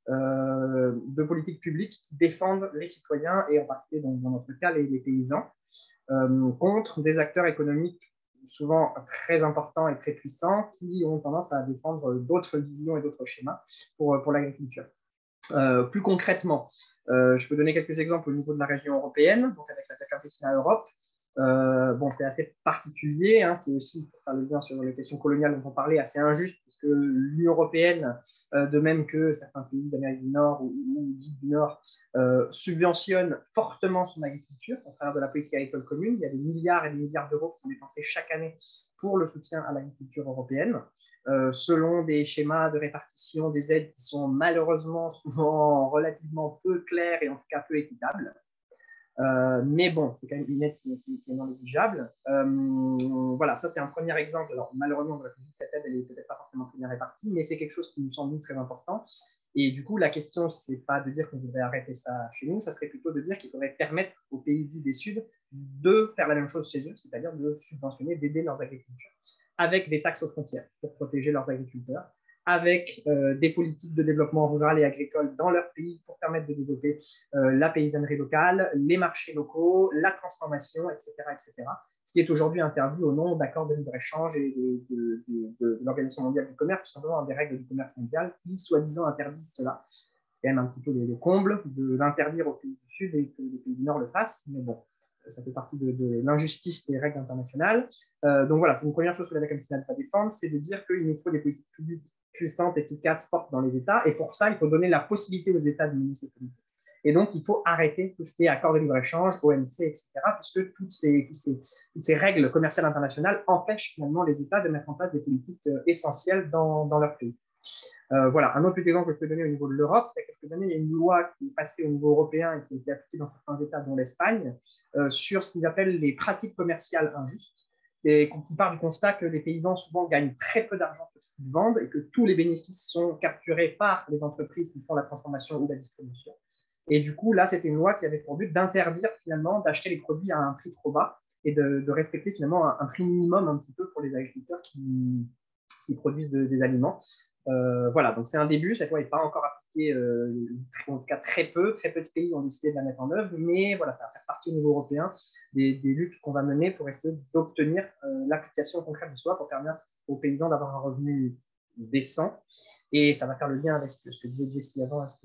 de politiques publiques qui défendent les citoyens et en particulier dans notre cas les paysans contre des acteurs économiques souvent très importants et très puissants qui ont tendance à défendre d'autres visions et d'autres schémas pour l'agriculture. Plus concrètement, je peux donner quelques exemples au niveau de la région européenne, donc avec la Via Campesina Europe. C'est assez particulier, c'est aussi, pour faire le lien sur les questions coloniales dont on parlait, assez injuste, parce que l'Union européenne, de même que certains pays d'Amérique du Nord ou du Nord, subventionnent fortement son agriculture à travers de la politique agricole commune. Il y a des milliards et des milliards d'euros qui sont dépensés chaque année pour le soutien à l'agriculture européenne, selon des schémas de répartition des aides qui sont malheureusement souvent relativement peu clairs et en tout cas peu équitables. Mais bon, c'est quand même une aide qui est non négligeable. Voilà, ça c'est un premier exemple. Alors malheureusement, cette aide, elle n'est peut-être pas forcément très bien répartie, mais c'est quelque chose qui nous semble très important. Et du coup, la question, c'est pas de dire qu'on devrait arrêter ça chez nous, ça serait plutôt de dire qu'il faudrait permettre aux pays dits des Sud de faire la même chose chez eux, c'est-à-dire de subventionner, d'aider leurs agriculteurs avec des taxes aux frontières pour protéger leurs agriculteurs, avec des politiques de développement rural et agricole dans leur pays pour permettre de développer la paysannerie locale, les marchés locaux, la transformation, etc., etc. Ce qui est aujourd'hui interdit au nom d'accords de libre-échange et de l'Organisation mondiale du commerce, tout simplement des règles du commerce mondial qui, soi-disant, interdisent cela. C'est quand même un petit peu le comble d'interdire aux pays du Sud et que les pays du Nord le fassent, mais bon, ça fait partie de l'injustice des règles internationales. Donc voilà, c'est une première chose que la Via Campesina doit défendre, c'est de dire qu'il nous faut des politiques publiques puissantes, efficaces, fortes dans les États, et pour ça, il faut donner la possibilité aux États de mener ces politiques. Et donc, il faut arrêter tout ce qui est accord de libre-échange, OMC, etc., puisque toutes ces règles commerciales internationales empêchent finalement les États de mettre en place des politiques essentielles dans leur pays. Voilà, un autre petit exemple que je peux donner au niveau de l'Europe, il y a quelques années, il y a une loi qui est passée au niveau européen et qui a été appliquée dans certains États, dont l'Espagne, sur ce qu'ils appellent les pratiques commerciales injustes, et qui part du constat que les paysans souvent gagnent très peu d'argent sur ce qu'ils vendent et que tous les bénéfices sont capturés par les entreprises qui font la transformation ou la distribution. Et du coup, là, c'était une loi qui avait pour but d'interdire finalement d'acheter les produits à un prix trop bas et de respecter finalement un prix minimum un petit peu pour les agriculteurs qui produisent des aliments. Voilà, donc c'est un début, cette loi n'est pas encore appliquée, en tout cas très peu de pays ont décidé de la mettre en œuvre, mais voilà, ça va faire partie au niveau européen des luttes qu'on va mener pour essayer d'obtenir l'application concrète de ce loi pour permettre aux paysans d'avoir un revenu décent. Et ça va faire le lien avec ce que disait Jessie avant, ce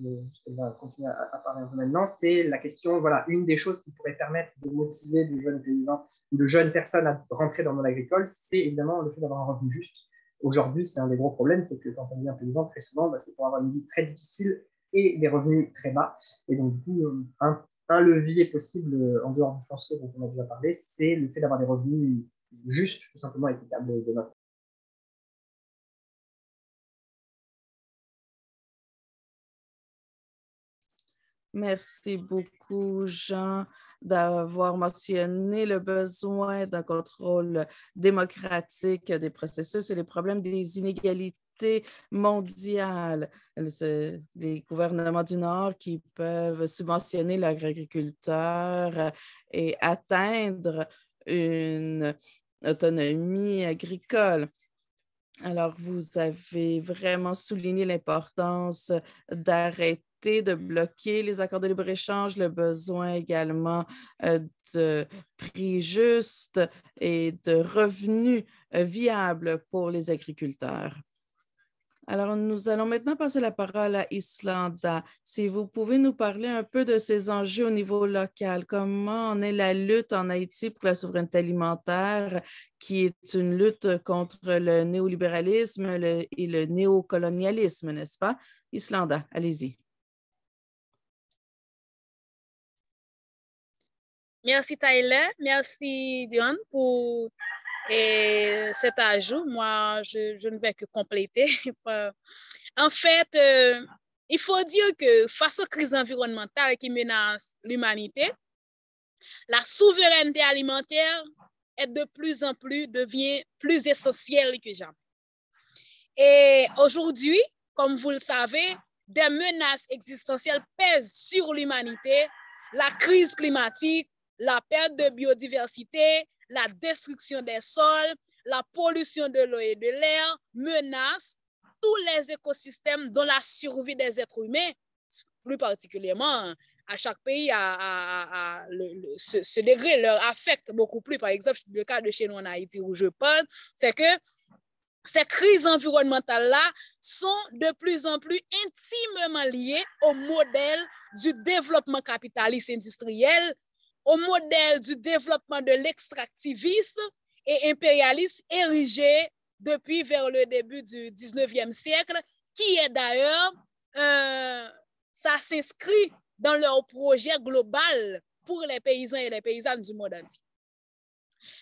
qu'elle va continuer à parler un peu maintenant, c'est la question, voilà, une des choses qui pourrait permettre de motiver de jeunes paysans ou de jeunes personnes à rentrer dans le monde agricole, c'est évidemment le fait d'avoir un revenu juste. Aujourd'hui, c'est un des gros problèmes, c'est que quand on devient paysan, très souvent, c'est pour avoir une vie très difficile et des revenus très bas. Et donc, du coup, un levier possible en dehors du foncier dont on a déjà parlé, c'est le fait d'avoir des revenus justes, tout simplement équitables de notre. Merci beaucoup, Jean, d'avoir mentionné le besoin d'un contrôle démocratique des processus et les problèmes des inégalités mondiales. Les gouvernements du Nord qui peuvent subventionner leurs agriculteurs et atteindre une autonomie agricole. Alors, vous avez vraiment souligné l'importance d'arrêter de bloquer les accords de libre-échange, le besoin également de prix justes et de revenus viables pour les agriculteurs. Alors, nous allons maintenant passer la parole à Islanda. Si vous pouvez nous parler un peu de ces enjeux au niveau local, comment en est la lutte en Haïti pour la souveraineté alimentaire, qui est une lutte contre le néolibéralisme et le néocolonialisme, n'est-ce pas? Islanda, allez-y. Merci Tyler, merci Dion pour cet ajout. Moi, je ne vais que compléter. En fait, il faut dire que face aux crises environnementales qui menacent l'humanité, la souveraineté alimentaire devient plus essentielle que jamais. Et aujourd'hui, comme vous le savez, des menaces existentielles pèsent sur l'humanité, la crise climatique, la perte de biodiversité, la destruction des sols, la pollution de l'eau et de l'air menacent tous les écosystèmes dont la survie des êtres humains, plus particulièrement à chaque pays, ce degré leur affecte beaucoup plus. Par exemple, le cas de chez nous en Haïti où je parle, c'est que ces crises environnementales-là sont de plus en plus intimement liées au modèle du développement capitaliste industriel, au modèle du développement de l'extractivisme et impérialisme érigé depuis vers le début du 19e siècle, qui est d'ailleurs, ça s'inscrit dans leur projet global pour les paysans et les paysannes du monde entier.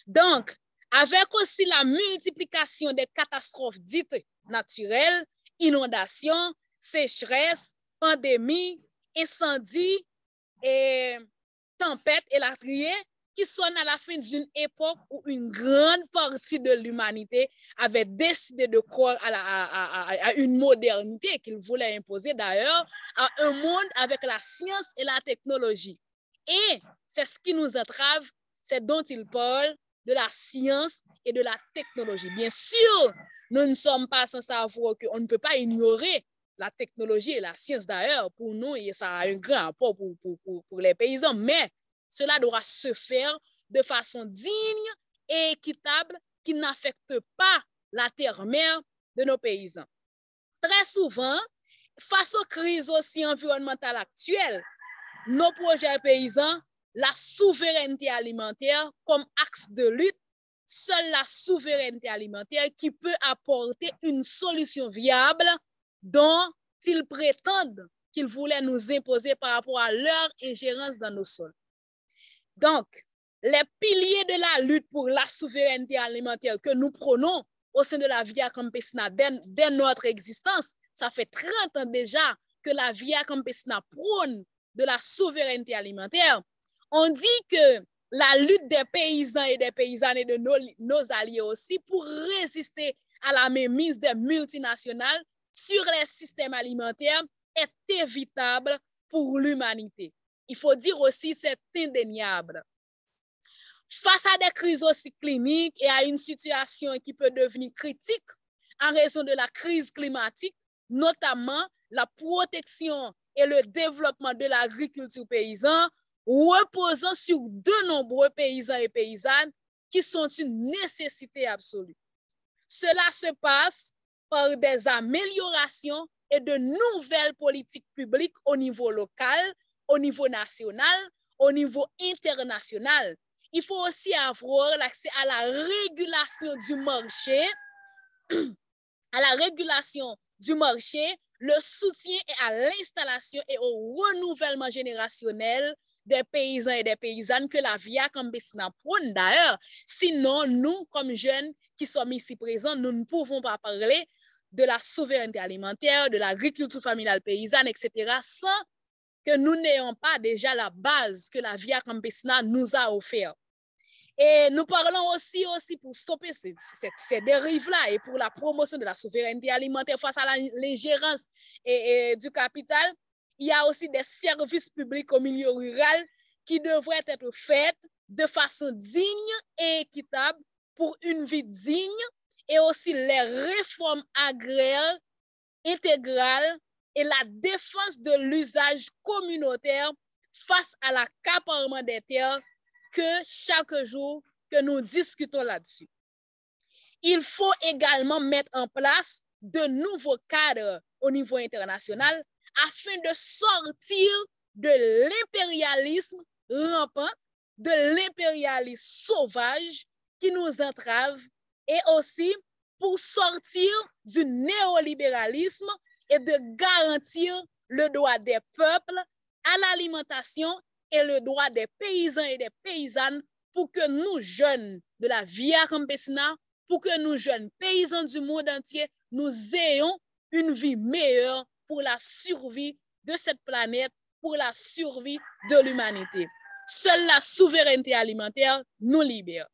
Donc, avec aussi la multiplication des catastrophes dites naturelles, inondations, sécheresses, pandémies, incendies et tempêtes électriques qui sonnent à la fin d'une époque où une grande partie de l'humanité avait décidé de croire à une modernité qu'il voulait imposer d'ailleurs à un monde avec la science et la technologie. Et c'est ce qui nous entrave, c'est dont il parle, de la science et de la technologie. Bien sûr, nous ne sommes pas sans savoir qu'on ne peut pas ignorer la technologie et la science d'ailleurs. Pour nous, et ça a un grand apport pour les paysans, mais cela doit se faire de façon digne et équitable qui n'affecte pas la terre-mère de nos paysans. Très souvent, face aux crises aussi environnementales actuelles, nos projets paysans, la souveraineté alimentaire comme axe de lutte, seule la souveraineté alimentaire qui peut apporter une solution viable dont ils prétendent qu'ils voulaient nous imposer par rapport à leur ingérence dans nos sols. Donc, les piliers de la lutte pour la souveraineté alimentaire que nous prenons au sein de la Via Campesina dès notre existence, ça fait 30 ans déjà que la Via Campesina prône de la souveraineté alimentaire. On dit que la lutte des paysans et des paysannes et de nos alliés aussi pour résister à la mainmise des multinationales sur les systèmes alimentaires est évitable pour l'humanité. Il faut dire aussi c'est indéniable. Face à des crises aussi cliniques et à une situation qui peut devenir critique, en raison de la crise climatique, notamment la protection et le développement de l'agriculture paysanne, reposant sur de nombreux paysans et paysannes qui sont une nécessité absolue. Cela se passe par des améliorations et de nouvelles politiques publiques au niveau local, au niveau national, au niveau international. Il faut aussi avoir l'accès à la régulation du marché, le soutien et à l'installation et au renouvellement générationnel des paysans et des paysannes que la Via Campesina prône d'ailleurs. Sinon, nous, comme jeunes qui sommes ici présents, nous ne pouvons pas parler de la souveraineté alimentaire, de l'agriculture familiale paysanne, etc., sans que nous n'ayons pas déjà la base que la Via Campesina nous a offert. Et nous parlons aussi pour stopper ces dérives-là et pour la promotion de la souveraineté alimentaire face à l'ingérence du capital. Il y a aussi des services publics au milieu rural qui devraient être faits de façon digne et équitable pour une vie digne, et aussi les réformes agraires intégrales et la défense de l'usage communautaire face à l'accaparement des terres que chaque jour que nous discutons là-dessus. Il faut également mettre en place de nouveaux cadres au niveau international afin de sortir de l'impérialisme rampant, de l'impérialisme sauvage qui nous entrave, et aussi pour sortir du néolibéralisme et de garantir le droit des peuples à l'alimentation et le droit des paysans et des paysannes, pour que nous, jeunes de la Via Campesina, pour que nous, jeunes paysans du monde entier, nous ayons une vie meilleure pour la survie de cette planète, pour la survie de l'humanité. Seule la souveraineté alimentaire nous libère.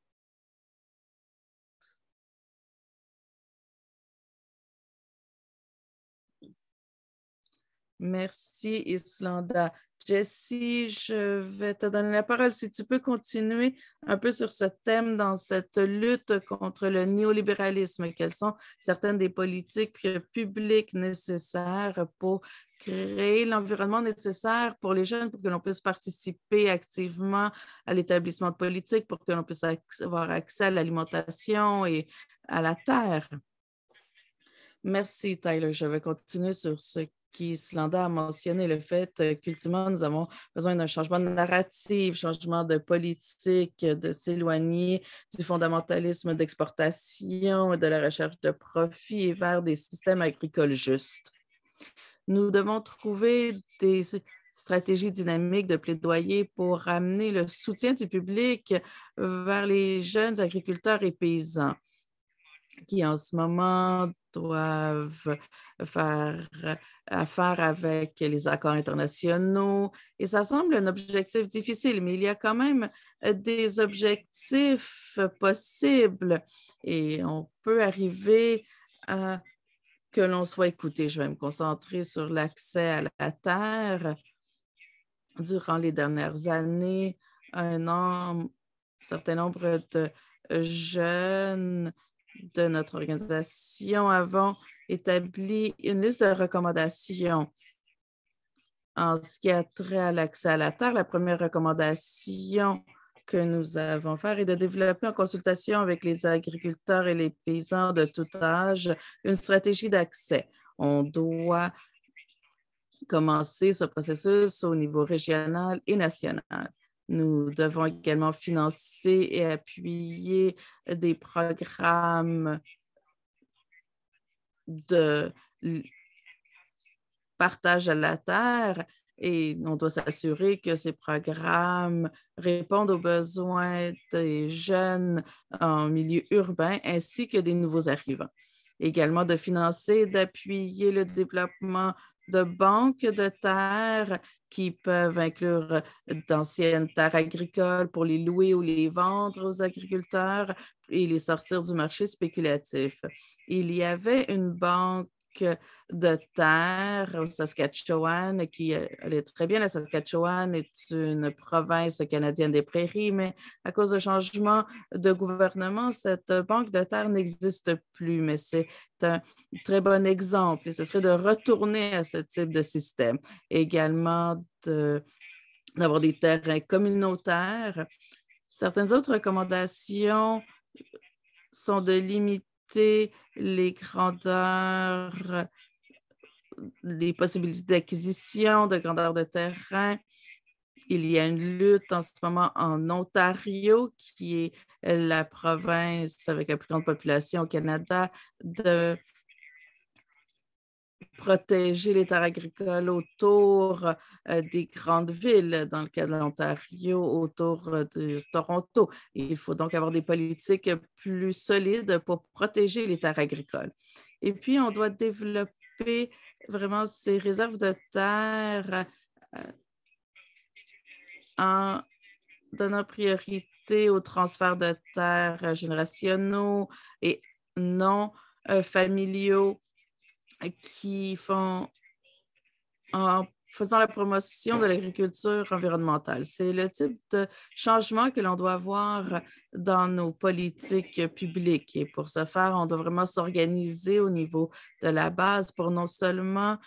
Merci, Islanda. Jessie, je vais te donner la parole. Si tu peux continuer un peu sur ce thème dans cette lutte contre le néolibéralisme, quelles sont certaines des politiques publiques nécessaires pour créer l'environnement nécessaire pour les jeunes, pour que l'on puisse participer activement à l'établissement de politique, pour que l'on puisse avoir accès à l'alimentation et à la terre. Merci, Tyler. Je vais continuer sur ce qu'Islanda a mentionné, le fait qu'ultimement, nous avons besoin d'un changement de narratif, changement de politique, de s'éloigner du fondamentalisme d'exportation, de la recherche de profit et vers des systèmes agricoles justes. Nous devons trouver des stratégies dynamiques de plaidoyer pour ramener le soutien du public vers les jeunes agriculteurs et paysans qui en ce moment doivent faire affaire avec les accords internationaux. Et ça semble un objectif difficile, mais il y a quand même des objectifs possibles et on peut arriver à que l'on soit écouté. Je vais me concentrer sur l'accès à la terre. Durant les dernières années, un certain nombre de jeunes de notre organisation avons établi une liste de recommandations en ce qui a trait à l'accès à la terre. La première recommandation que nous avons faite est de développer en consultation avec les agriculteurs et les paysans de tout âge une stratégie d'accès. On doit commencer ce processus au niveau régional et national. Nous devons également financer et appuyer des programmes de partage à la terre et on doit s'assurer que ces programmes répondent aux besoins des jeunes en milieu urbain ainsi que des nouveaux arrivants. Également de financer, d'appuyer le développement de banques de terre qui peuvent inclure d'anciennes terres agricoles pour les louer ou les vendre aux agriculteurs et les sortir du marché spéculatif. Il y avait une banque de terre au Saskatchewan, elle est très bien. La Saskatchewan est une province canadienne des prairies, mais à cause de changements de gouvernement, cette banque de terre n'existe plus. Mais c'est un très bon exemple et ce serait de retourner à ce type de système. Également, d'avoir des terrains communautaires. Certaines autres recommandations sont de limiter les grandeurs, les possibilités d'acquisition de grandeur de terrain. Il y a une lutte en ce moment en Ontario, qui est la province avec la plus grande population au Canada, de protéger les terres agricoles autour des grandes villes, dans le cas de l'Ontario, autour de Toronto. Il faut donc avoir des politiques plus solides pour protéger les terres agricoles. Et puis, on doit développer vraiment ces réserves de terre en donnant priorité aux transferts de terres générationnels et non familiaux qui font en faisant la promotion de l'agriculture environnementale. C'est le type de changement que l'on doit avoir dans nos politiques publiques. Et pour ce faire, on doit vraiment s'organiser au niveau de la base pour non seulement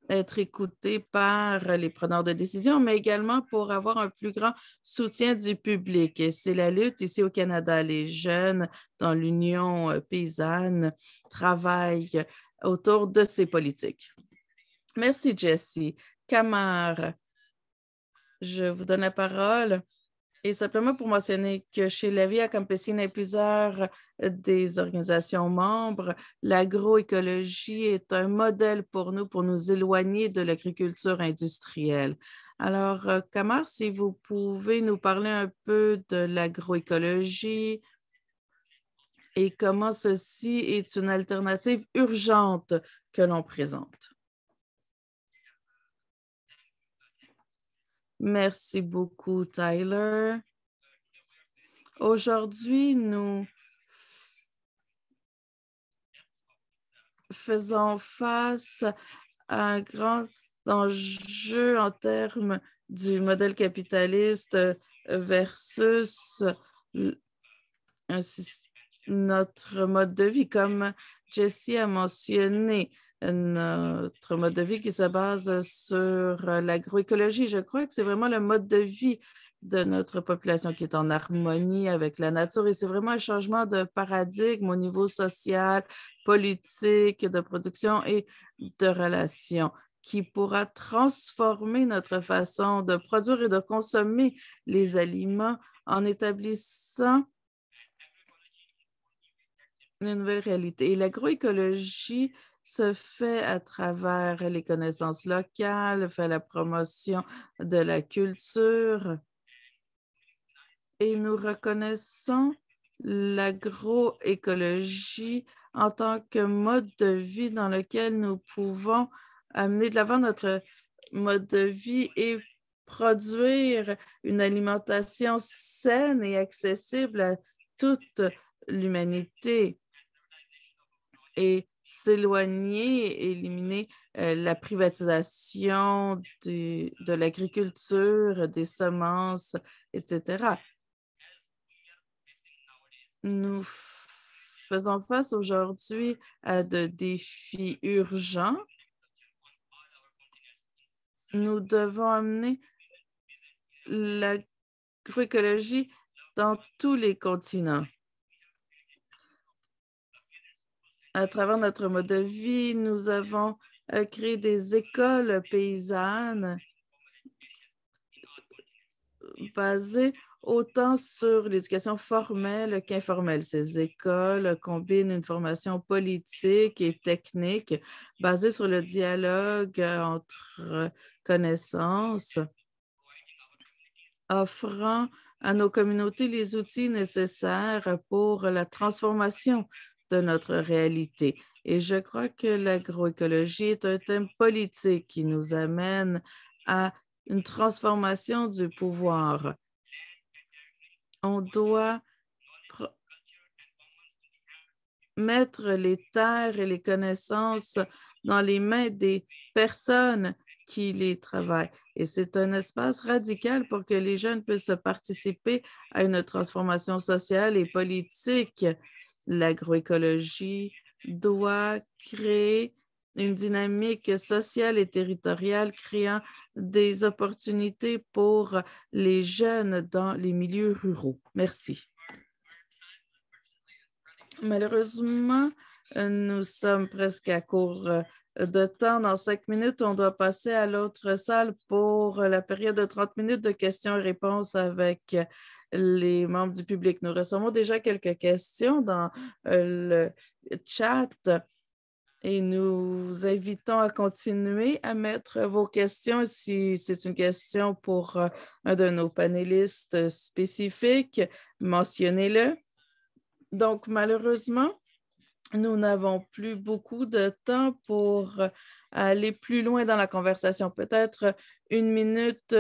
être écouté par les preneurs de décision, mais également pour avoir un plus grand soutien du public. Et c'est la lutte ici au Canada. Les jeunes dans l'Union paysanne travaillent autour de ces politiques. Merci, Jessie. Kamar, je vous donne la parole. Et simplement pour mentionner que chez La Via Campesina et plusieurs des organisations membres, l'agroécologie est un modèle pour nous éloigner de l'agriculture industrielle. Alors, Kamar, si vous pouvez nous parler un peu de l'agroécologie et comment ceci est une alternative urgente que l'on présente. Merci beaucoup, Tyler. Aujourd'hui, nous faisons face à un grand enjeu en termes du modèle capitaliste versus notre mode de vie. Comme Jessie a mentionné, notre mode de vie qui se base sur l'agroécologie. Je crois que c'est vraiment le mode de vie de notre population qui est en harmonie avec la nature et c'est vraiment un changement de paradigme au niveau social, politique, de production et de relations qui pourra transformer notre façon de produire et de consommer les aliments en établissant une nouvelle réalité. Et l'agroécologie se fait à travers les connaissances locales, fait la promotion de la culture et nous reconnaissons l'agroécologie en tant que mode de vie dans lequel nous pouvons amener de l'avant notre mode de vie et produire une alimentation saine et accessible à toute l'humanité et s'éloigner et éliminer la privatisation de l'agriculture, des semences, etc. Nous faisons face aujourd'hui à de défis urgents. Nous devons amener l'agroécologie dans tous les continents. À travers notre mode de vie, nous avons créé des écoles paysannes basées autant sur l'éducation formelle qu'informelle. Ces écoles combinent une formation politique et technique basée sur le dialogue entre connaissances, offrant à nos communautés les outils nécessaires pour la transformation de notre réalité. Et je crois que l'agroécologie est un thème politique qui nous amène à une transformation du pouvoir. On doit mettre les terres et les connaissances dans les mains des personnes qui les travaillent. Et c'est un espace radical pour que les jeunes puissent participer à une transformation sociale et politique. L'agroécologie doit créer une dynamique sociale et territoriale créant des opportunités pour les jeunes dans les milieux ruraux. Merci. Malheureusement, nous sommes presque à court de temps. Dans 5 minutes, on doit passer à l'autre salle pour la période de 30 minutes de questions et réponses avec les membres du public. Nous recevons déjà quelques questions dans le chat et nous vous invitons à continuer à mettre vos questions. Si c'est une question pour un de nos panélistes spécifiques, mentionnez-le. Donc, malheureusement, nous n'avons plus beaucoup de temps pour aller plus loin dans la conversation. Peut-être 1 minute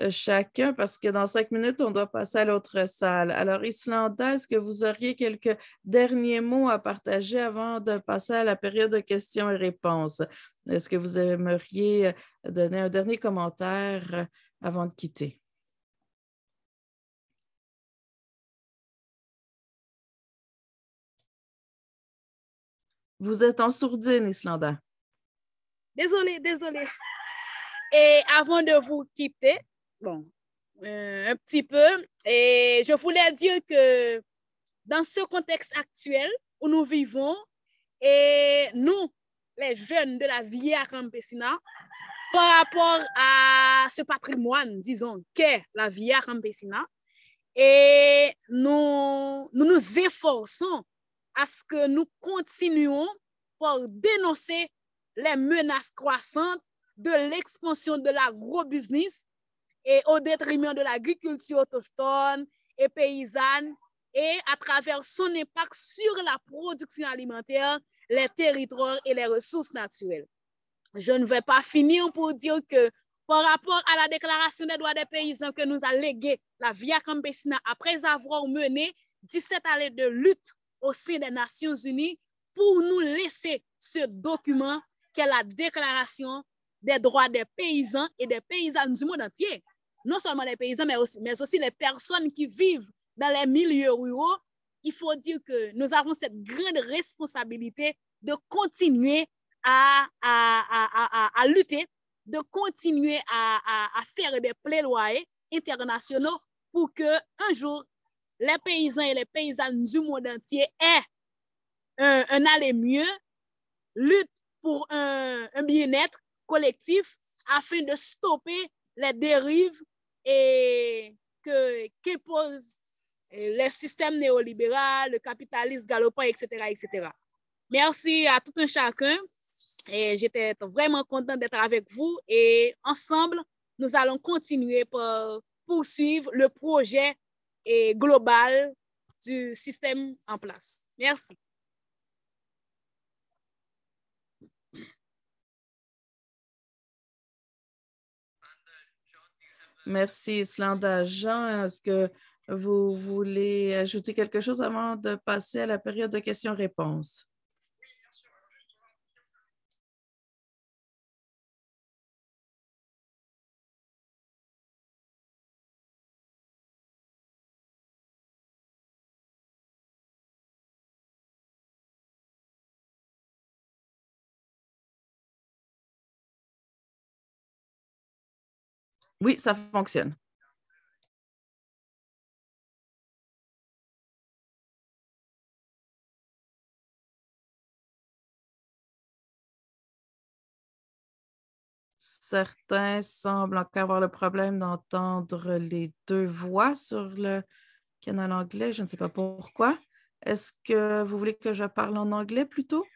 chacun, parce que dans 5 minutes, on doit passer à l'autre salle. Alors, Islanda, est-ce que vous auriez quelques derniers mots à partager avant de passer à la période de questions et réponses? Est-ce que vous aimeriez donner un dernier commentaire avant de quitter? Vous êtes en sourdine, Islanda. Désolée. Et avant de vous quitter, bon, un petit peu, et je voulais dire que dans ce contexte actuel où nous vivons, et nous, les jeunes de la Via Campesina, par rapport à ce patrimoine, disons, qu'est la Via Campesina, et nous efforçons à ce que nous continuions pour dénoncer les menaces croissantes de l'expansion de l'agrobusiness et au détriment de l'agriculture autochtone et paysanne et à travers son impact sur la production alimentaire, les territoires et les ressources naturelles. Je ne vais pas finir pour dire que par rapport à la déclaration des droits des paysans que nous a légué la Via Campesina après avoir mené 17 années de lutte au sein des Nations Unies pour nous laisser ce document qu'est la déclaration des droits des paysans et des paysannes du monde entier. Non seulement les paysans, mais aussi les personnes qui vivent dans les milieux ruraux. Il faut dire que nous avons cette grande responsabilité de continuer à lutter, de continuer à faire des plaidoyers internationaux pour que un jour les paysans et les paysannes du monde entier aient un aller mieux, luttent pour un bien-être collectif afin de stopper les dérives et que pose les systèmes néolibéraux, le capitalisme galopant, etc., etc. Merci à tout un chacun. Et j'étais vraiment contente d'être avec vous. Et ensemble, nous allons continuer pour poursuivre le projet global du système en place. Merci. Merci, Islanda. Jean, est-ce que vous voulez ajouter quelque chose avant de passer à la période de questions-réponses? Oui, ça fonctionne. Certains semblent encore avoir le problème d'entendre les deux voix sur le canal anglais. Je ne sais pas pourquoi. Est-ce que vous voulez que je parle en anglais plutôt?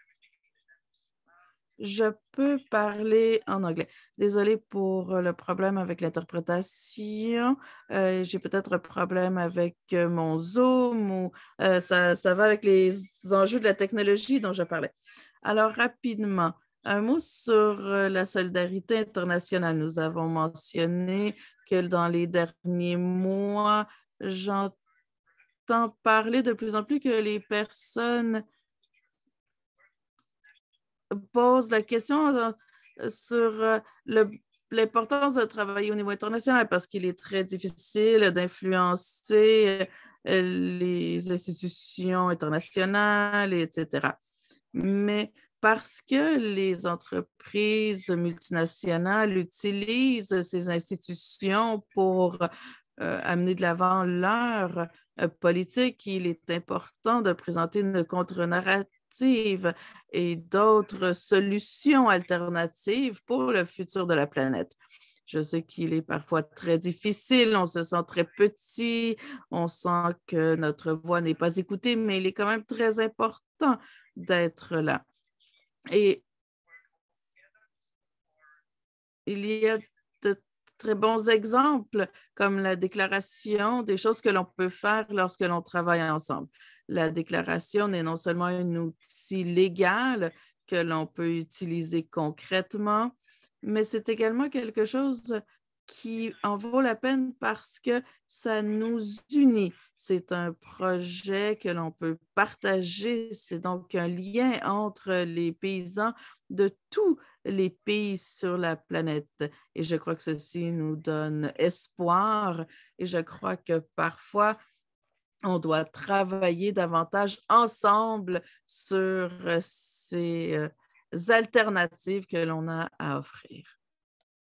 Je peux parler en anglais. Désolée pour le problème avec l'interprétation. J'ai peut-être un problème avec mon Zoom ou ça va avec les enjeux de la technologie dont je parlais. Alors, rapidement, un mot sur la solidarité internationale. Nous avons mentionné que dans les derniers mois, j'entends parler de plus en plus que les personnes pose la question sur l'importance de travailler au niveau international parce qu'il est très difficile d'influencer les institutions internationales, etc. Mais parce que les entreprises multinationales utilisent ces institutions pour amener de l'avant leur politique, il est important de présenter une contre-narrative et d'autres solutions alternatives pour le futur de la planète. Je sais qu'il est parfois très difficile, on se sent très petit, on sent que notre voix n'est pas écoutée, mais il est quand même très important d'être là. Et il y a de très bons exemples, comme la déclaration des choses que l'on peut faire lorsque l'on travaille ensemble. La déclaration n'est non seulement un outil légal que l'on peut utiliser concrètement, mais c'est également quelque chose qui en vaut la peine parce que ça nous unit. C'est un projet que l'on peut partager. C'est donc un lien entre les paysans de tous les pays sur la planète. Et je crois que ceci nous donne espoir. Et je crois que parfois, on doit travailler davantage ensemble sur ces alternatives que l'on a à offrir.